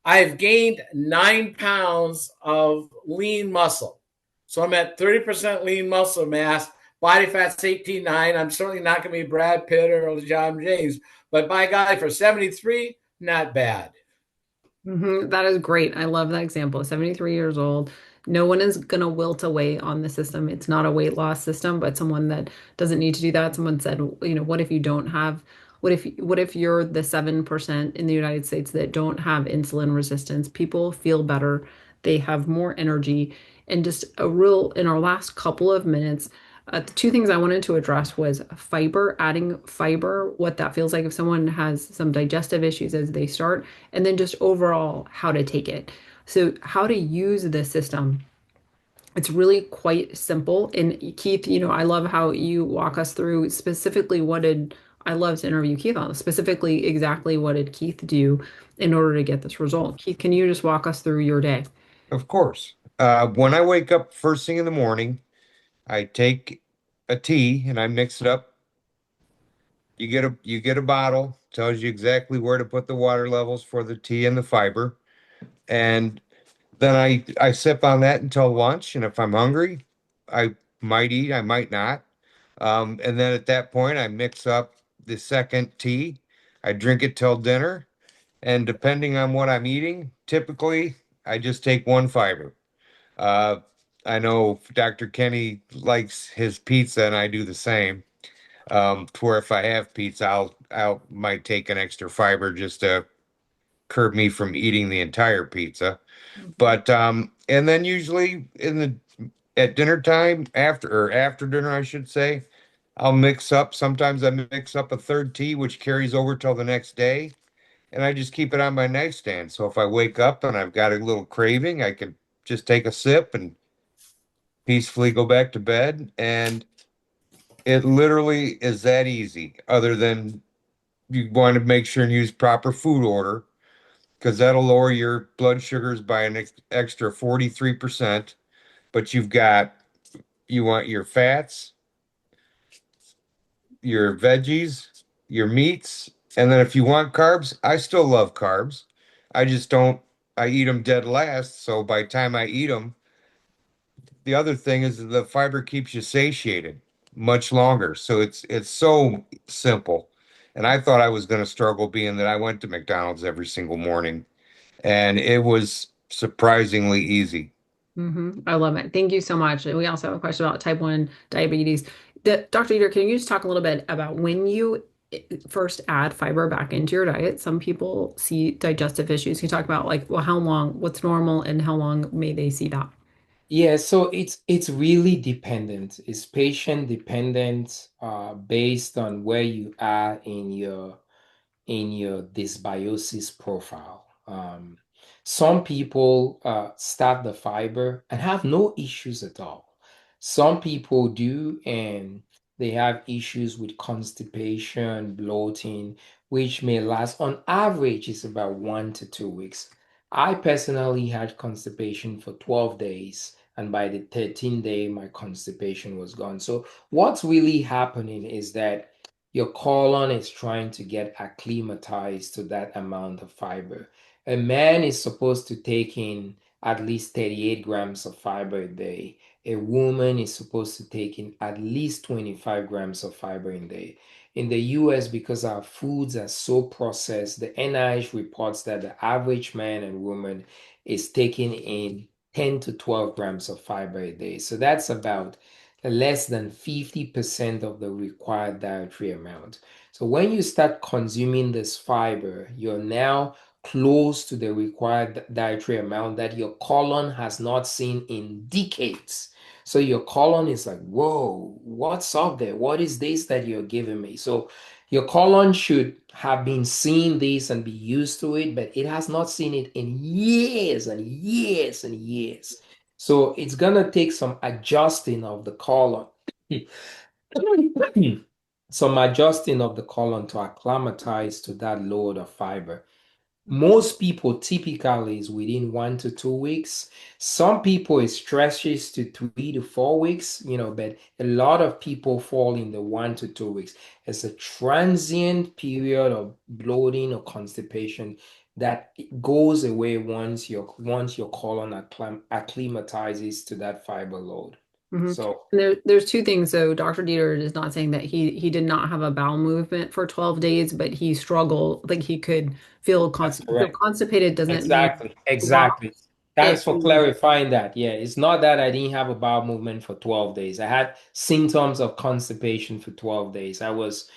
S4: I've gained 9 pounds of lean muscle. So I'm at 30% lean muscle mass. Body fat's 18.9. I'm certainly not going to be Brad Pitt or John James, but by golly, for 73, not bad.
S1: That is great. I love that example. 73 years old. No one is going to wilt away on the system. It's not a weight loss system, but someone that doesn't need to do that. Someone said, what if you don't have, what if you're the 7% in the United States that don't have insulin resistance? People feel better. They have more energy. And just in our last couple of minutes, two things I wanted to address was fiber, adding fiber, what that feels like if someone has some digestive issues as they start, and then just overall how to take it. So, how to use the system. It's really quite simple. And Keith, I love how you walk us through specifically I love to interview Keith on specifically exactly what did Keith do in order to get this result. Keith, can you just walk us through your day?
S3: Of course. When I wake up first thing in the morning, I take a tea and I mix it up. You get a bottle, tells you exactly where to put the water levels for the tea and the fiber. And then I sip on that until lunch. And if I'm hungry, I might eat, I might not. And then at that point, I mix up the second tea. I drink it till dinner. And depending on what I'm eating, typically I just take one fiber. Uh, I know Dr. Kenny likes his pizza, and I do the same. To where if I have pizza, I'll might take an extra fiber just to curb me from eating the entire pizza.
S1: Mhm.
S3: But and then usually in the at dinner time after dinner, I should say, I'll mix up. Sometimes I mix up a third tea, which carries over till the next day, and I just keep it on my nightstand. So if I wake up and I've got a little craving, I can just take a sip and peacefully go back to bed. And it literally is that easy, other than you want to make sure and use proper food order because that'll lower your blood sugars by an extra 43%. But you want your fats, your veggies, your meats, and then if you want carbs, I still love carbs. I just don't, I eat them dead last. So by the time I eat them, the other thing is that the fiber keeps you satiated much longer. So it's so simple. And I thought I was going to struggle being that I went to McDonald's every single morning, and it was surprisingly easy.
S1: I love it. Thank you so much. And we also have a question about type 1 diabetes. Dr. Eater, can you just talk a little bit about when you first add fiber back into your diet? Some people see digestive issues. Can you talk about like, well, how long, what's normal, and how long may they see that?
S2: Yeah, so it's really dependent. It's patient dependent, based on where you are in your dysbiosis profile. Some people start the fiber and have no issues at all. Some people do, and they have issues with constipation, bloating, which may last on average is about 1 to 2 weeks. I personally had constipation for 12 days And by the 13th day, my constipation was gone. So what's really happening is that your colon is trying to get acclimatized to that amount of fiber. A man is supposed to take in at least 38 grams of fiber a day. A woman is supposed to take in at least 25 grams of fiber a day. In the US, because our foods are so processed, the NIH reports that the average man and woman is taking in 10 to 12 grams of fiber a day. So that's about less than 50% of the required dietary amount. So when you start consuming this fiber, you're now close to the required dietary amount that your colon has not seen in decades. So your colon is like, whoa, what's up there? What is this that you're giving me? So your colon should have been seeing this and be used to it, but it has not seen it in years and years and years. So it's gonna take some adjusting of the colon. Some adjusting of the colon to acclimatize to that load of fiber. Most people typically is within 1 to 2 weeks. Some people it stretches to 3 to 4 weeks, but a lot of people fall in the 1 to 2 weeks. It's a transient period of bloating or constipation that goes away once your colon acclimatizes to that fiber load.
S1: Hmm.
S2: So
S1: And there's two things. So Dr. Dieter is not saying that he did not have a bowel movement for 12 days, but he struggled, like he could
S2: that's
S1: feel
S2: correct.
S1: constipated doesn't mean
S2: Exactly,
S1: lost.
S2: exactly.
S1: It
S2: Thanks for
S1: means,
S2: clarifying that. Yeah, it's not that I didn't have a bowel movement for 12 days. I had symptoms of constipation for 12 days. I was,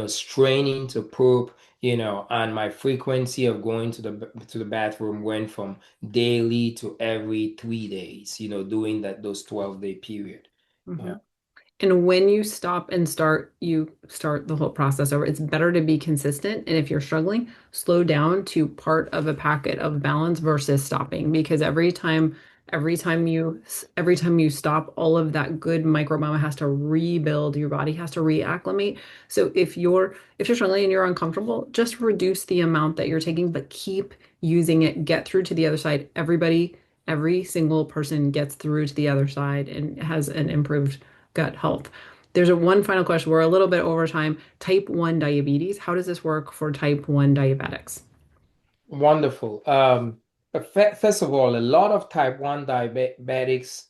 S2: straining to poop, and my frequency of going to the bathroom went from daily to every 3 days, doing those 12-day period. Yeah.
S1: Mhm. And when you stop and you start the whole process over. It's better to be consistent. And if you're struggling, slow down to part of a packet of balance versus stopping. Because every time you stop, all of that good microbiome has to rebuild. Your body has to reacclimate. So if you're struggling and you're uncomfortable, just reduce the amount that you're taking, but keep using it. Get through to the other side. Every single person gets through to the other side and has an improved gut health. There's one final question. We're a little bit over time. Type 1 diabetes. How does this work for type 1 diabetics?
S2: Wonderful. First of all, a lot of type 1 diabetics,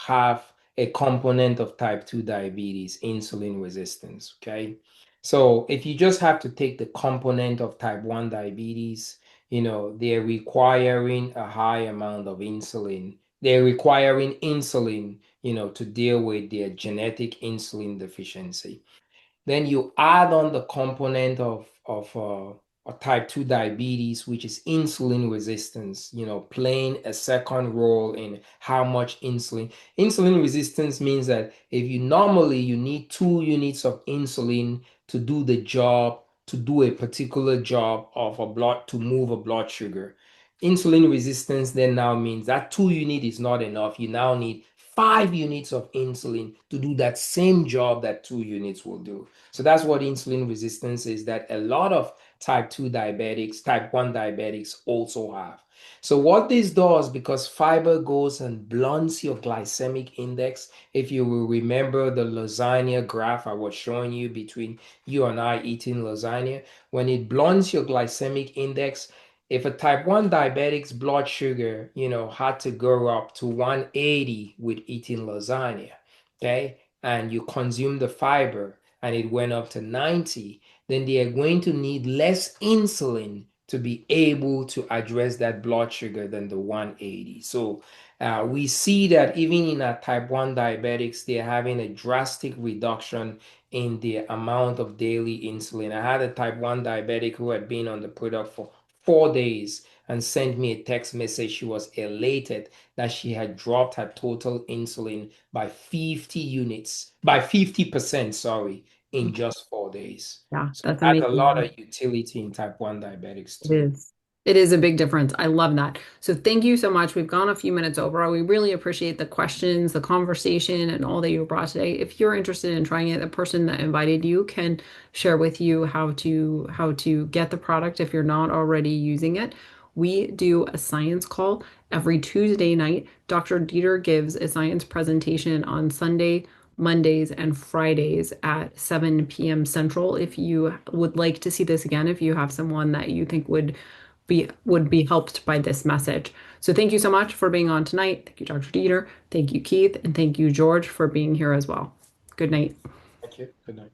S2: have a component of type 2 diabetes, insulin resistance. Okay. So if you just have to take the component of type 1 diabetes, they're requiring a high amount of insulin. They're requiring insulin, to deal with their genetic insulin deficiency. Then you add on the component of type 2 diabetes, which is insulin resistance, playing a second role in how much insulin. Insulin resistance means that if you need 2 units of insulin to do the job, to do a particular job of a blood, to move a blood sugar. Insulin resistance then now means that 2 unit is not enough. You now need 5 units of insulin to do that same job that 2 units will do. So that's what insulin resistance is, that a lot of type 2 diabetics, type 1 diabetics also have. So what this does, because fiber goes and blunts your glycemic index, if you will remember the lasagna graph I was showing you between you and I eating lasagna, when it blunts your glycemic index, if a type 1 diabetic's blood sugar, had to go up to 180 with eating lasagna, okay, and you consume the fiber, and it went up to 90, then they are going to need less insulin to be able to address that blood sugar than the 180. So we see that even in our type 1 diabetics, they're having a drastic reduction in the amount of daily insulin. I had a type 1 diabetic who had been on the product for 4 days and sent me a text message. She was elated that she had dropped her total insulin by 50 units, by 50%, sorry, in just 4 days.
S1: Yeah,
S2: So
S1: that's
S2: that's a lot
S1: amazing.
S2: of utility in type 1 diabetics
S1: It
S2: too.
S1: is. It is a big difference. I love that. So thank you so much. We've gone a few minutes over. We really appreciate the questions, the conversation, and all that you brought today. If you're interested in trying it, the person that invited you can share with you how to get the product if you're not already using it. We do a science call every Tuesday night. Dr. Dieter gives a science presentation on Sunday, Mondays, and Fridays at 7 p.m. Central. If you would like to see this again, if you have someone that you think would be helped by this message. So thank you so much for being on tonight. Thank you, Dr. Dieter. Thank you, Keith, and thank you, George, for being here as well. Good night.
S2: Thank you. Good night.